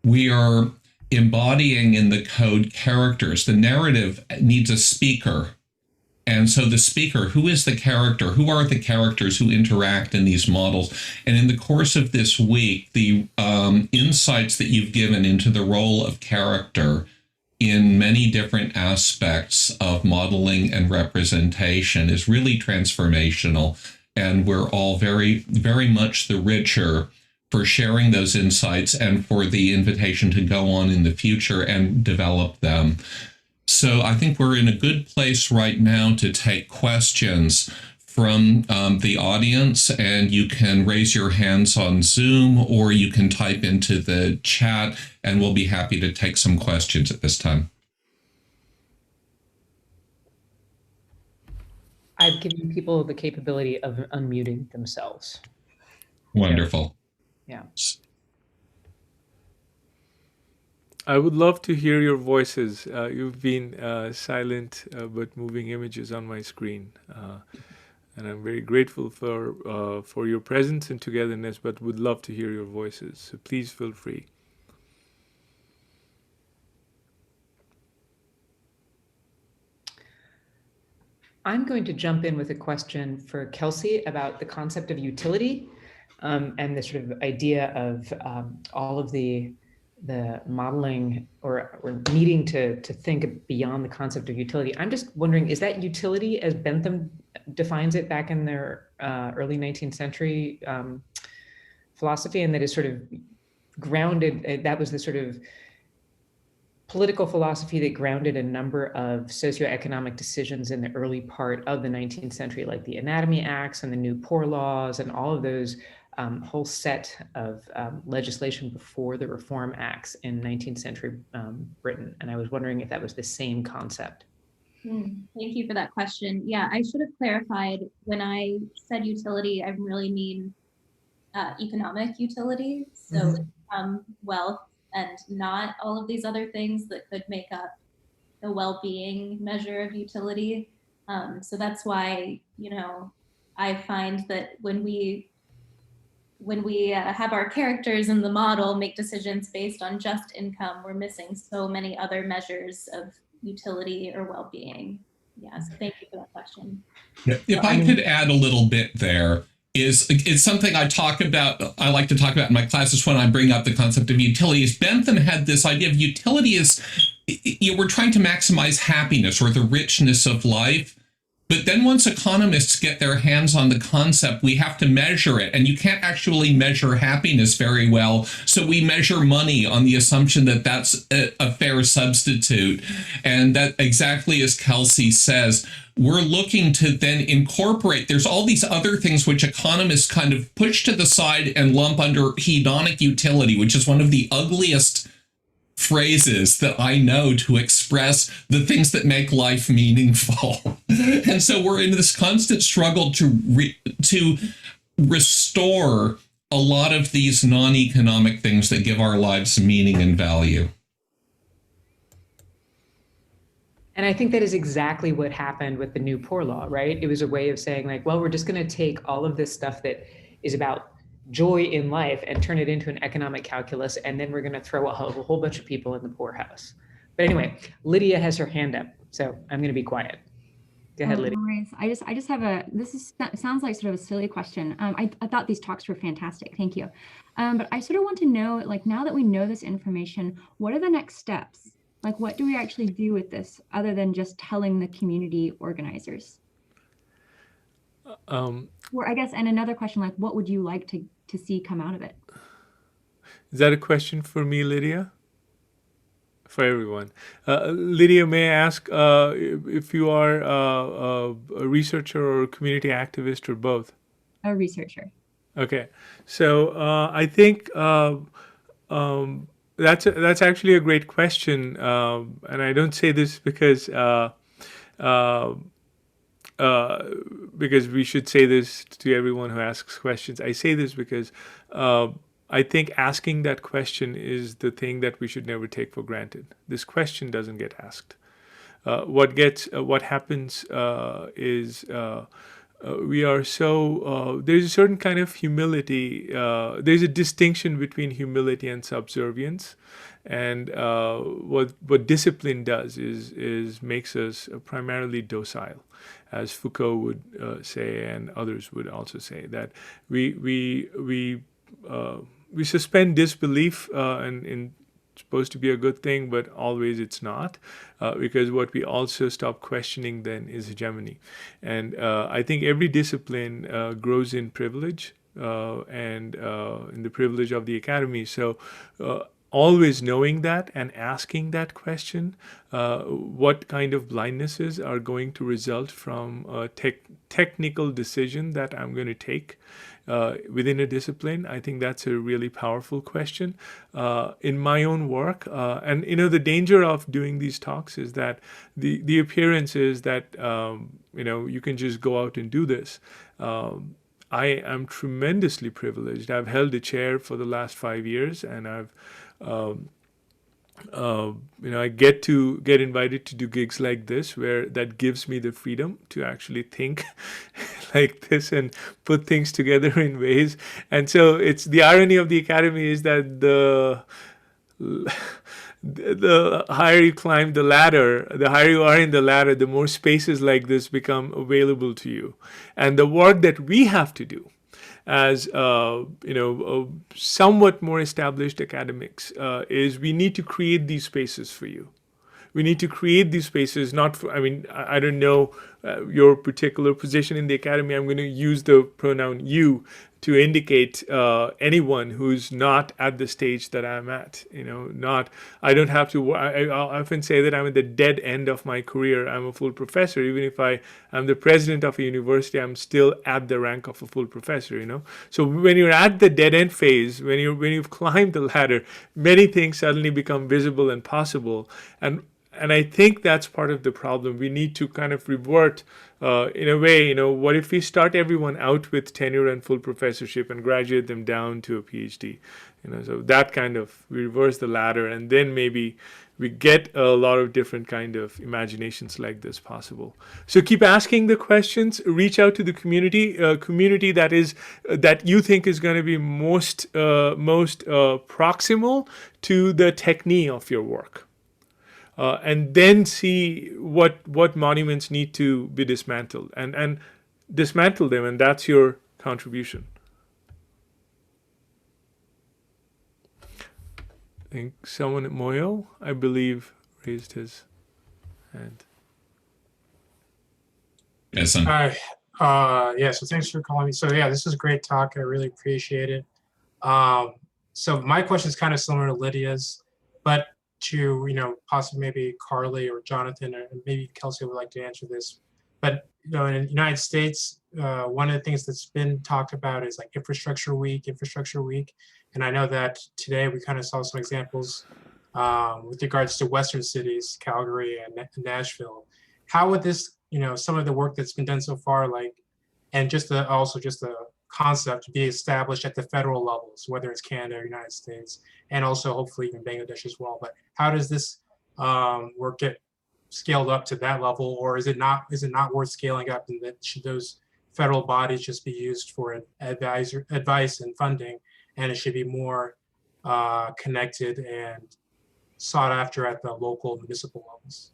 we are embodying in the code characters. The narrative needs a speaker, And so the speaker, who is the character? Who are the characters who interact in these models? And in the course of this week, the insights that you've given into the role of character in many different aspects of modeling and representation is really transformational. And we're all very, very much the richer for sharing those insights and for the invitation to go on in the future and develop them. So I think we're in a good place right now to take questions from the audience, and you can raise your hands on Zoom or you can type into the chat, and we'll be happy to take some questions at this time. I've given people the capability of unmuting themselves. Wonderful. Yeah. I would love to hear your voices. You've been silent but moving images on my screen. And I'm very grateful for your presence and togetherness, but would love to hear your voices. So please feel free. I'm going to jump in with a question for Kelsey about the concept of utility and the sort of idea of all of the modeling or needing to think beyond the concept of utility. I'm just wondering, is that utility as Bentham defines it back in their early 19th century philosophy, and that is sort of grounded, that was the sort of political philosophy that grounded a number of socioeconomic decisions in the early part of the 19th century, like the Anatomy Acts and the New Poor Laws and all of those whole set of legislation before the Reform Acts in 19th century Britain. And I was wondering if that was the same concept. Thank you for that question. Yeah, I should have clarified when I said utility, I really mean economic utility. So wealth and not all of these other things that could make up the well-being measure of utility. So that's why, you know, I find that when we have our characters in the model make decisions based on just income, we're missing so many other measures of utility or well-being. Yeah, so thank you for that question. If I could add a little bit there, it's something I like to talk about in my classes when I bring up the concept of utility. Is Bentham had this idea of utility is, we're trying to maximize happiness or the richness of life. But then once economists get their hands on the concept, we have to measure it. And you can't actually measure happiness very well. So we measure money on the assumption that that's a fair substitute. And that, exactly as Kelsey says, we're looking to then incorporate, there's all these other things which economists kind of push to the side and lump under hedonic utility, which is one of the ugliest phrases that I know to express the things that make life meaningful. And so we're in this constant struggle to restore a lot of these non-economic things that give our lives meaning and value. And I think that is exactly what happened with the New Poor Law, right? It was a way of saying like, well, we're just going to take all of this stuff that is about joy in life and turn it into an economic calculus, and then we're going to throw a whole bunch of people in the poorhouse. But anyway, Lydia has her hand up, so I'm going to be quiet. Go ahead, Lydia. No worries. I just have sounds like sort of a silly question. I thought these talks were fantastic. Thank you. But I sort of want to know, like, now that we know this information, what are the next steps? Like, what do we actually do with this other than just telling the community organizers? Or I guess, and another question, like, what would you like to see come out of it? Is that a question for me, Lydia? For everyone. Lydia, may I ask if you are a researcher or a community activist or both? A researcher. Okay. So I think that's actually a great question. And I don't say this because we should say this to everyone who asks questions. I say this because I think asking that question is the thing that we should never take for granted. This question doesn't get asked. What happens is we are so there's a certain kind of humility. There's a distinction between humility and subservience, and what discipline does is makes us primarily docile, as Foucault would say, and others would also say that we suspend disbelief, and supposed to be a good thing, but always it's not, because what we also stop questioning then is hegemony. And I think every discipline grows in privilege, and in the privilege of the academy. So always knowing that and asking that question, what kind of blindnesses are going to result from a technical decision that I'm going to take within a discipline. I think that's a really powerful question. In my own work, and the danger of doing these talks is that the appearance is that you can just go out and do this. I am tremendously privileged. I've held a chair for the last 5 years, and I've I get invited to do gigs like this, where that gives me the freedom to actually think like this and put things together in ways. And so it's the irony of the academy is that the higher you climb the ladder, the higher you are in the ladder, the more spaces like this become available to you. And the work that we have to do as somewhat more established academics is we need to create these spaces for you. We need to create these spaces, not for, I don't know your particular position in the academy. I'm going to use the pronoun you to indicate anyone who's not at the stage that I'm at. I don't have to, I often say that I'm at the dead end of my career. I'm a full professor. Even if I'm the president of a university, I'm still at the rank of a full professor, So when you're at the dead end phase, when you've climbed the ladder, many things suddenly become visible and possible. And I think that's part of the problem. We need to kind of revert, in a way, what if we start everyone out with tenure and full professorship and graduate them down to a PhD? So that kind of, we reverse the ladder, and then maybe we get a lot of different kind of imaginations like this possible. So keep asking the questions, reach out to the community that you think is going to be most proximal to the technique of your work. And then see what monuments need to be dismantled, and dismantle them, and that's your contribution. I think someone at Moyo, I believe, raised his hand. Yes. Hi. So thanks for calling me. So yeah, this is a great talk. I really appreciate it. So my question is kind of similar to Lydia's, but to possibly maybe Carly or Jonathan, or maybe Kelsey would like to answer this. But in the United States, one of the things that's been talked about is like infrastructure week, and I know that today we kind of saw some examples with regards to Western cities, Calgary and Nashville. How would this, some of the work that's been done so far, and just the concept be established at the federal levels, whether it's Canada or United States, and also hopefully even Bangladesh as well. But how does this work get scaled up to that level, or is it not worth scaling up, and that should those federal bodies just be used for advice and funding, and it should be more connected and sought after at the local municipal levels?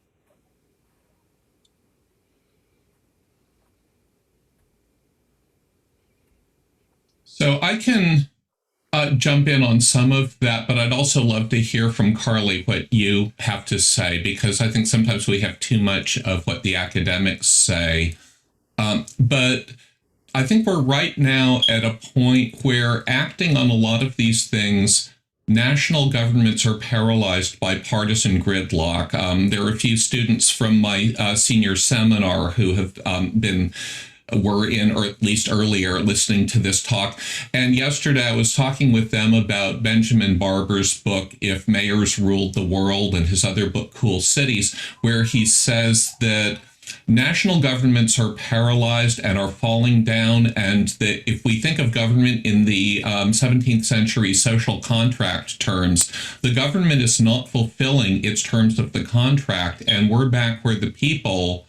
So I can jump in on some of that, but I'd also love to hear from Carly what you have to say, because I think sometimes we have too much of what the academics say. But I think we're right now at a point where acting on a lot of these things, national governments are paralyzed by partisan gridlock. There are a few students from my senior seminar who have were in, or at least earlier, listening to this talk. And yesterday I was talking with them about Benjamin Barber's book, If Mayors Ruled the World, and his other book, Cool Cities, where he says that national governments are paralyzed and are falling down, and that if we think of government in the 17th century social contract terms, the government is not fulfilling its terms of the contract, and we're back where the people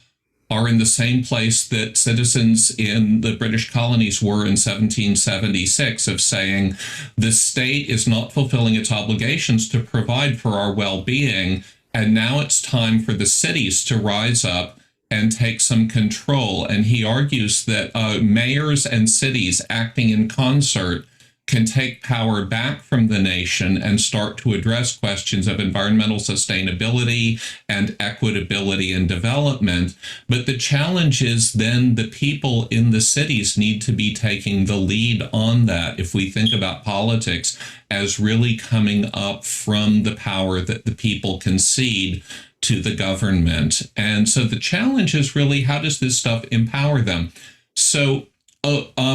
are in the same place that citizens in the British colonies were in 1776, of saying the state is not fulfilling its obligations to provide for our well-being, and now it's time for the cities to rise up and take some control. And he argues that mayors and cities acting in concert can take power back from the nation and start to address questions of environmental sustainability and equitability and development. But the challenge is then the people in the cities need to be taking the lead on that, if we think about politics as really coming up from the power that the people concede to the government. And so the challenge is really, how does this stuff empower them? So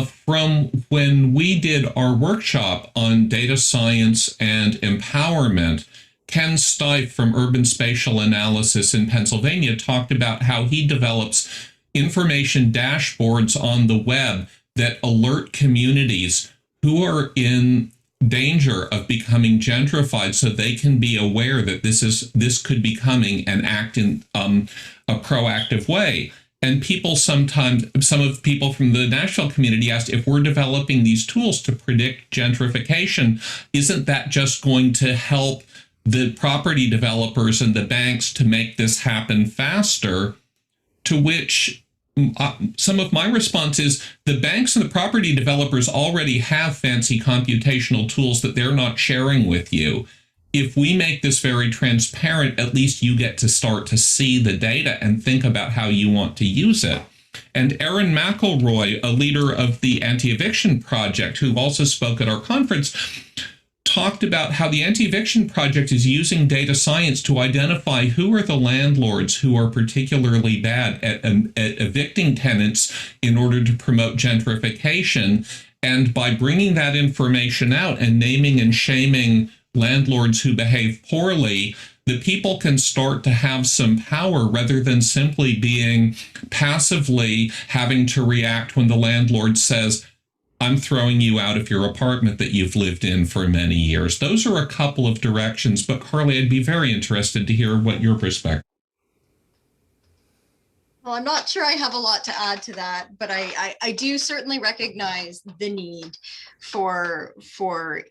from when we did our workshop on data science and empowerment, Ken Stife from Urban Spatial Analysis in Pennsylvania talked about how he develops information dashboards on the web that alert communities who are in danger of becoming gentrified, so they can be aware that this could be coming and act in a proactive way. And people sometimes, some of people from the Nashville community asked, if we're developing these tools to predict gentrification, isn't that just going to help the property developers and the banks to make this happen faster? To which some of my response is, the banks and the property developers already have fancy computational tools that they're not sharing with you. If we make this very transparent, at least you get to start to see the data and think about how you want to use it. And Erin McElroy, a leader of the Anti-Eviction Project, who also spoke at our conference, talked about how the Anti-Eviction Project is using data science to identify who are the landlords who are particularly bad at evicting tenants in order to promote gentrification. And by bringing that information out and naming and shaming landlords who behave poorly, the people can start to have some power rather than simply being passively having to react when the landlord says, I'm throwing you out of your apartment that you've lived in for many years. Those are a couple of directions, but Carly, I'd be very interested to hear what your perspective. Well, I'm not sure I have a lot to add to that, but I do certainly recognize the need for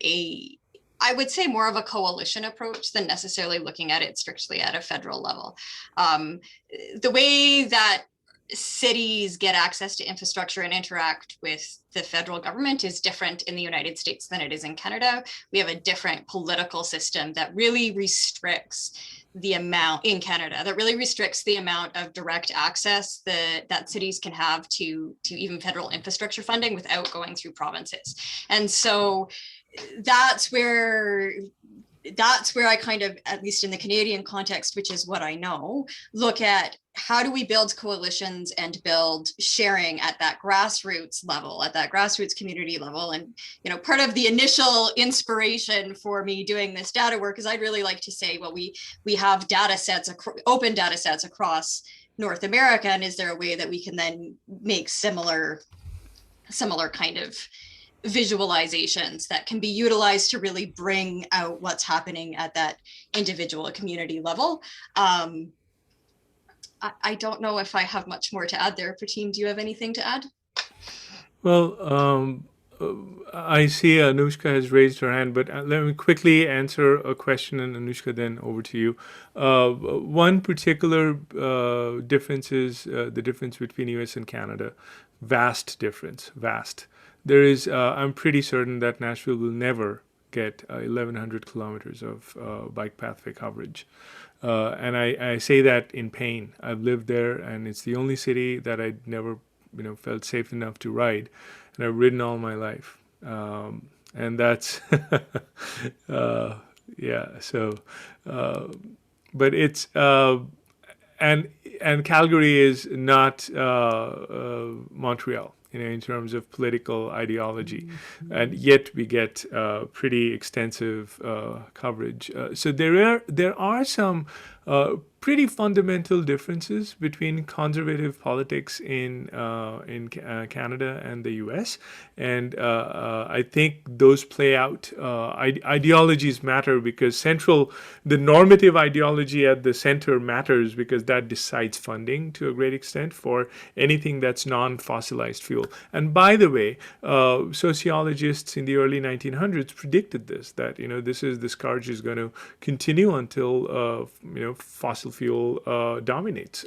a, I would say, more of a coalition approach than necessarily looking at it strictly at a federal level. The way that cities get access to infrastructure and interact with the federal government is different in the United States than it is in Canada. We have a different political system that really restricts the amount in Canada, that really restricts the amount of direct access that cities can have to even federal infrastructure funding without going through provinces. And so that's where I kind of, at least in the Canadian context, which is what I know, look at how do we build coalitions and build sharing at that grassroots level, at that grassroots community level. And, you know, part of the initial inspiration for me doing this data work is I'd really like to say, well, we have data sets, open data sets across North America, and is there a way that we can then make similar kind of visualizations that can be utilized to really bring out what's happening at that individual community level. I don't know if I have much more to add there. Pratim, do you have anything to add? Well, I see Anushka has raised her hand, but let me quickly answer a question, and Anushka, then over to you. One particular difference is the difference between US and Canada. Vast difference, vast. There is, I'm pretty certain that Nashville will never get 1,100 kilometers of bike pathway coverage. And I say that in pain. I've lived there, and it's the only city that I never, felt safe enough to ride. And I've ridden all my life. And that's, yeah, so, but it's, and Calgary is not Montreal, in terms of political ideology, and yet we get pretty extensive coverage. So there are some pretty fundamental differences between conservative politics in Canada and the U.S. And I think those play out. Ideologies matter because the normative ideology at the center matters because that decides funding to a great extent for anything that's non-fossilized fuel. And by the way, sociologists in the early 1900s predicted this, that this scourge is going to continue until fossil fuel dominates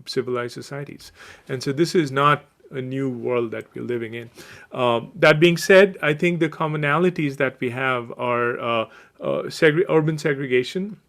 civilized societies. And so this is not a new world that we're living in. That being said, I think the commonalities that we have are urban segregation.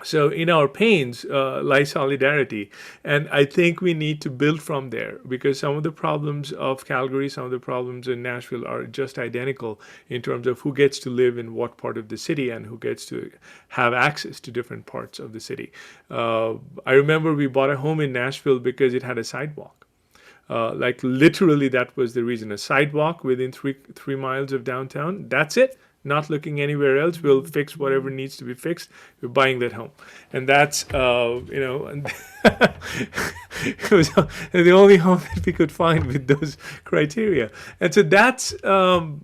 So in our pains lies solidarity. And I think we need to build from there because some of the problems of Calgary, some of the problems in Nashville are just identical in terms of who gets to live in what part of the city and who gets to have access to different parts of the city. I remember we bought a home in Nashville because it had a sidewalk. Literally that was the reason. A sidewalk within three miles of downtown. That's it. Not looking anywhere else. We'll fix whatever needs to be fixed. We're buying that home, and that's and it was the only home that we could find with those criteria. And so that's some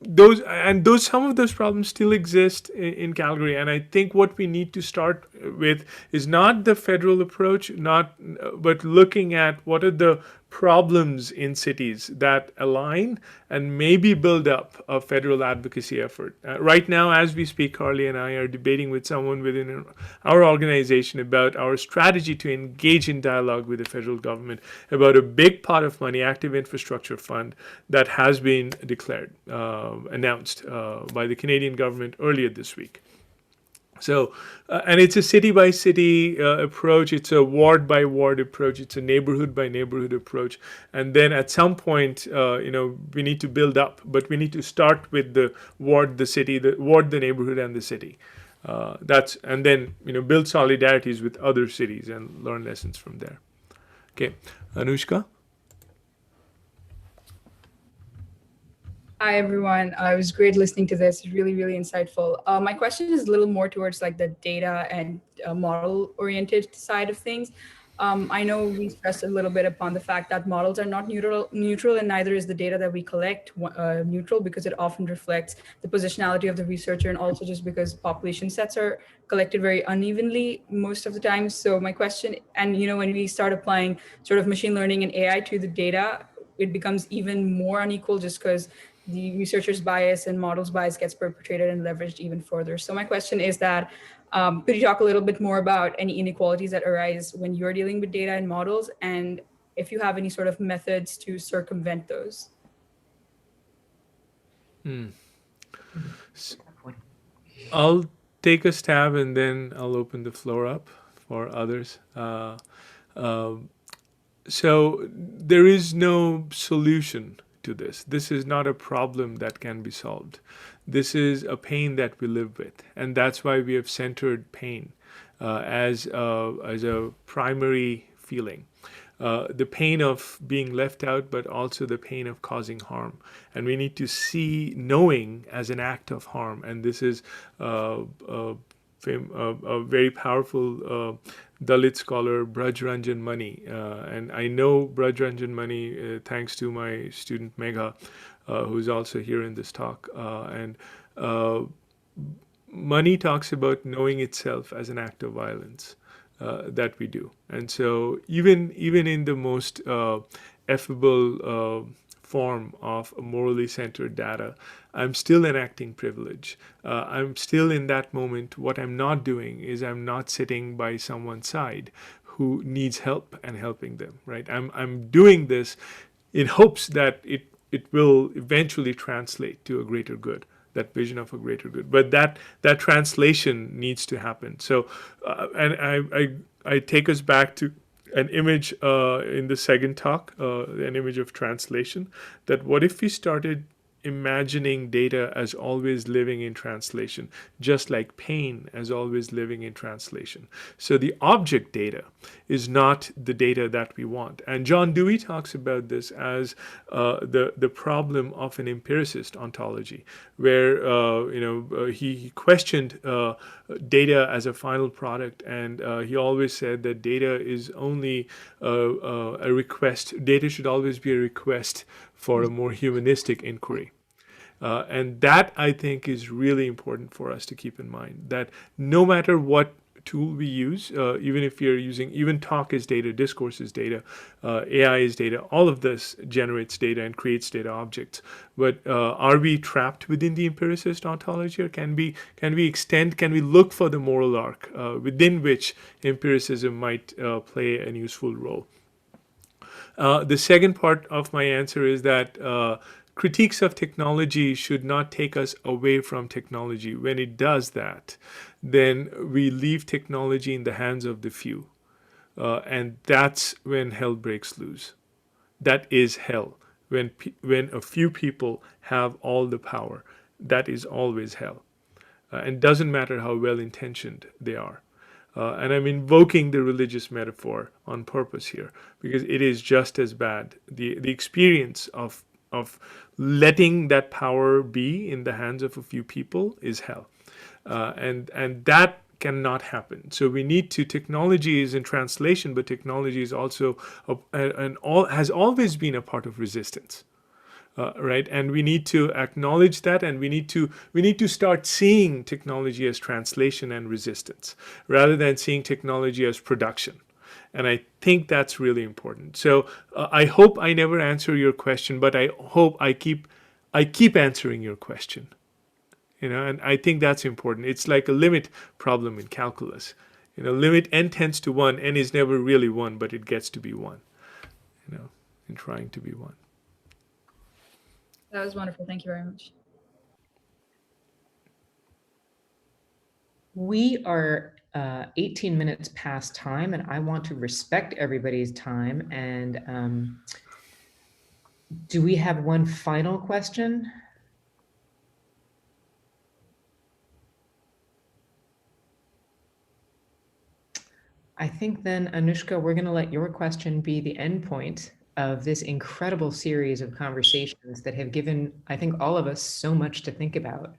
of those problems still exist in Calgary. And I think what we need to start with is not the federal approach, but looking at what are the problems in cities that align and maybe build up a federal advocacy effort. Right now, as we speak, Carly and I are debating with someone within our organization about our strategy to engage in dialogue with the federal government about a big pot of money, active infrastructure fund, that has been announced by the Canadian government earlier this week. So, and it's a city-by-city approach. It's a ward-by-ward approach. It's a neighborhood-by-neighborhood approach. And then at some point, we need to build up. But we need to start with the ward, the city, the ward, the neighborhood, and the city. And then build solidarities with other cities and learn lessons from there. Okay, Anushka. Hi, everyone. It was great listening to this. Really, really insightful. My question is a little more towards like the data and model-oriented side of things. I know we stressed a little bit upon the fact that models are not neutral, and neither is the data that we collect neutral, because it often reflects the positionality of the researcher, and also just because population sets are collected very unevenly most of the time. So my question, and when we start applying sort of machine learning and AI to the data, it becomes even more unequal just because the researcher's bias and model's bias gets perpetrated and leveraged even further. So my question is that, could you talk a little bit more about any inequalities that arise when you're dealing with data and models, and if you have any sort of methods to circumvent those? I'll take a stab and then I'll open the floor up for others. So there is no solution to this. This is not a problem that can be solved. This is a pain that we live with, and that's why we have centered pain as a primary feeling. The pain of being left out, but also the pain of causing harm. And we need to see knowing as an act of harm. And this is a very powerful Dalit scholar, Braj Ranjan Mani. And I know Braj Ranjan Mani thanks to my student Megha, who's also here in this talk. Mani talks about knowing itself as an act of violence that we do. And so even in the most effable form of morally centered data, I'm still enacting privilege. I'm still in that moment. What I'm not doing is I'm not sitting by someone's side who needs help and helping them, right? I'm doing this in hopes that it will eventually translate to a greater good, that vision of a greater good. But that translation needs to happen. So, and I take us back to an image in the second talk, an image of translation, that what if we started imagining data as always living in translation, just like pain as always living in translation. So the object data is not the data that we want. And John Dewey talks about this as the problem of an empiricist ontology, where he questioned data as a final product, and he always said that data is only a request. Data should always be a request for a more humanistic inquiry. And that, I think, is really important for us to keep in mind, that no matter what tool we use, even if you're using, even talk is data, discourse is data, AI is data, all of this generates data and creates data objects. But are we trapped within the empiricist ontology, or can we extend, can we look for the moral arc within which empiricism might play a useful role? The second part of my answer is that critiques of technology should not take us away from technology. When it does that, then we leave technology in the hands of the few. And that's when hell breaks loose. That is hell. When a few people have all the power, that is always hell. And doesn't matter how well-intentioned they are. And I'm invoking the religious metaphor on purpose here, because it is just as bad. The experience of letting that power be in the hands of a few people is hell. And that cannot happen. So we need to, technology is in translation, but technology is also has always been a part of resistance. Right, and we need to acknowledge that, and we need to start seeing technology as translation and resistance, rather than seeing technology as production. And I think that's really important. So I hope I never answer your question, but I hope I keep answering your question. And I think that's important. It's like a limit problem in calculus. Limit n tends to 1. N is never really 1, but it gets to be 1. In trying to be 1. That was wonderful. Thank you very much. We are 18 minutes past time, and I want to respect everybody's time. And do we have one final question? I think then, Anushka, we're going to let your question be the endpoint of this incredible series of conversations that have given, I think, all of us so much to think about.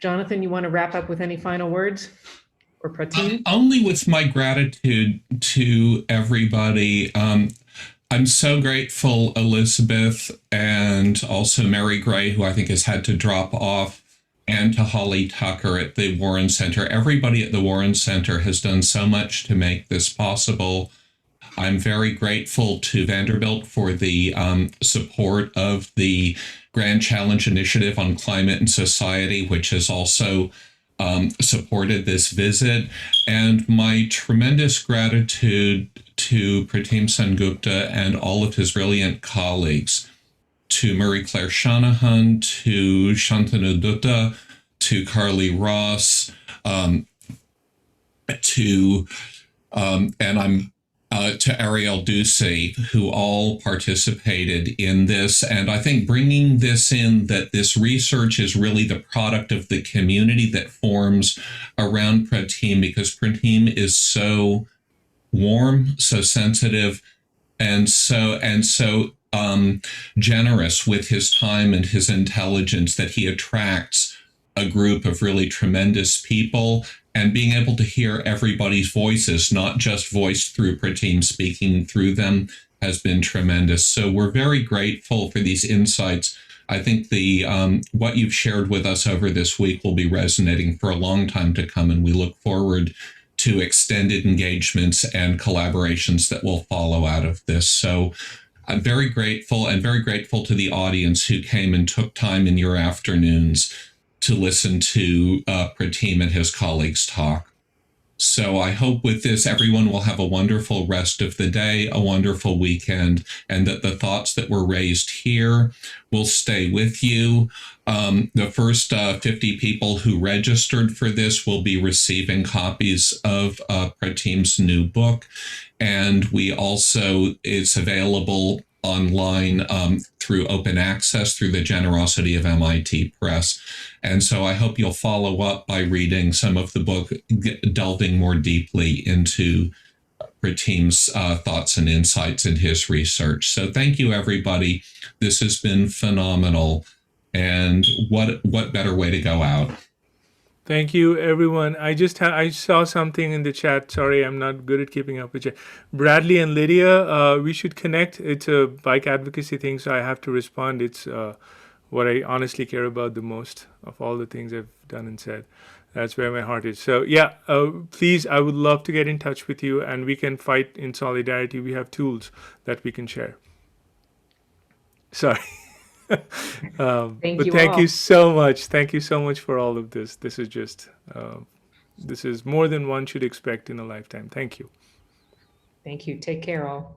Jonathan, you want to wrap up with any final words? Or Pratim? Only with my gratitude to everybody. I'm so grateful, Elizabeth, and also Mary Gray, who I think has had to drop off, and to Holly Tucker at the Warren Center. Everybody at the Warren Center has done so much to make this possible. I'm very grateful to Vanderbilt for the support of the Grand Challenge Initiative on Climate and Society, which has also supported this visit. And my tremendous gratitude to Pratim Sengupta and all of his brilliant colleagues, to Marie-Claire Shanahan, to Shantanu Dutta, to Carly Ross, to Ariel Ducey, who all participated in this. And I think bringing this in, that this research is really the product of the community that forms around Pratim, because Pratim is so warm, so sensitive, and so generous with his time and his intelligence, that he attracts a group of really tremendous people. And being able to hear everybody's voices, not just voiced through Pratim speaking through them, has been tremendous. So we're very grateful for these insights. I think the what you've shared with us over this week will be resonating for a long time to come, and we look forward to extended engagements and collaborations that will follow out of this. So I'm very grateful, and very grateful to the audience who came and took time in your afternoons to listen to Pratim and his colleagues talk. So I hope with this, everyone will have a wonderful rest of the day, a wonderful weekend, and that the thoughts that were raised here will stay with you. The first 50 people who registered for this will be receiving copies of Pratim's new book. And we also, it's available online through open access, through the generosity of MIT Press. And so I hope you'll follow up by reading some of the book, delving more deeply into Pratim's thoughts and insights in his research. So thank you, everybody. This has been phenomenal. And what better way to go out? Thank you, everyone. I saw something in the chat. Sorry, I'm not good at keeping up with you. Bradley and Lydia, we should connect. It's a bike advocacy thing, so I have to respond. It's what I honestly care about the most of all the things I've done and said. That's where my heart is. So yeah, please, I would love to get in touch with you, and we can fight in solidarity. We have tools that we can share. Sorry. Thank but you thank all. you so much. Thank you so much for all of this. This is just, this is more than one should expect in a lifetime. Thank you. Thank you. Take care all.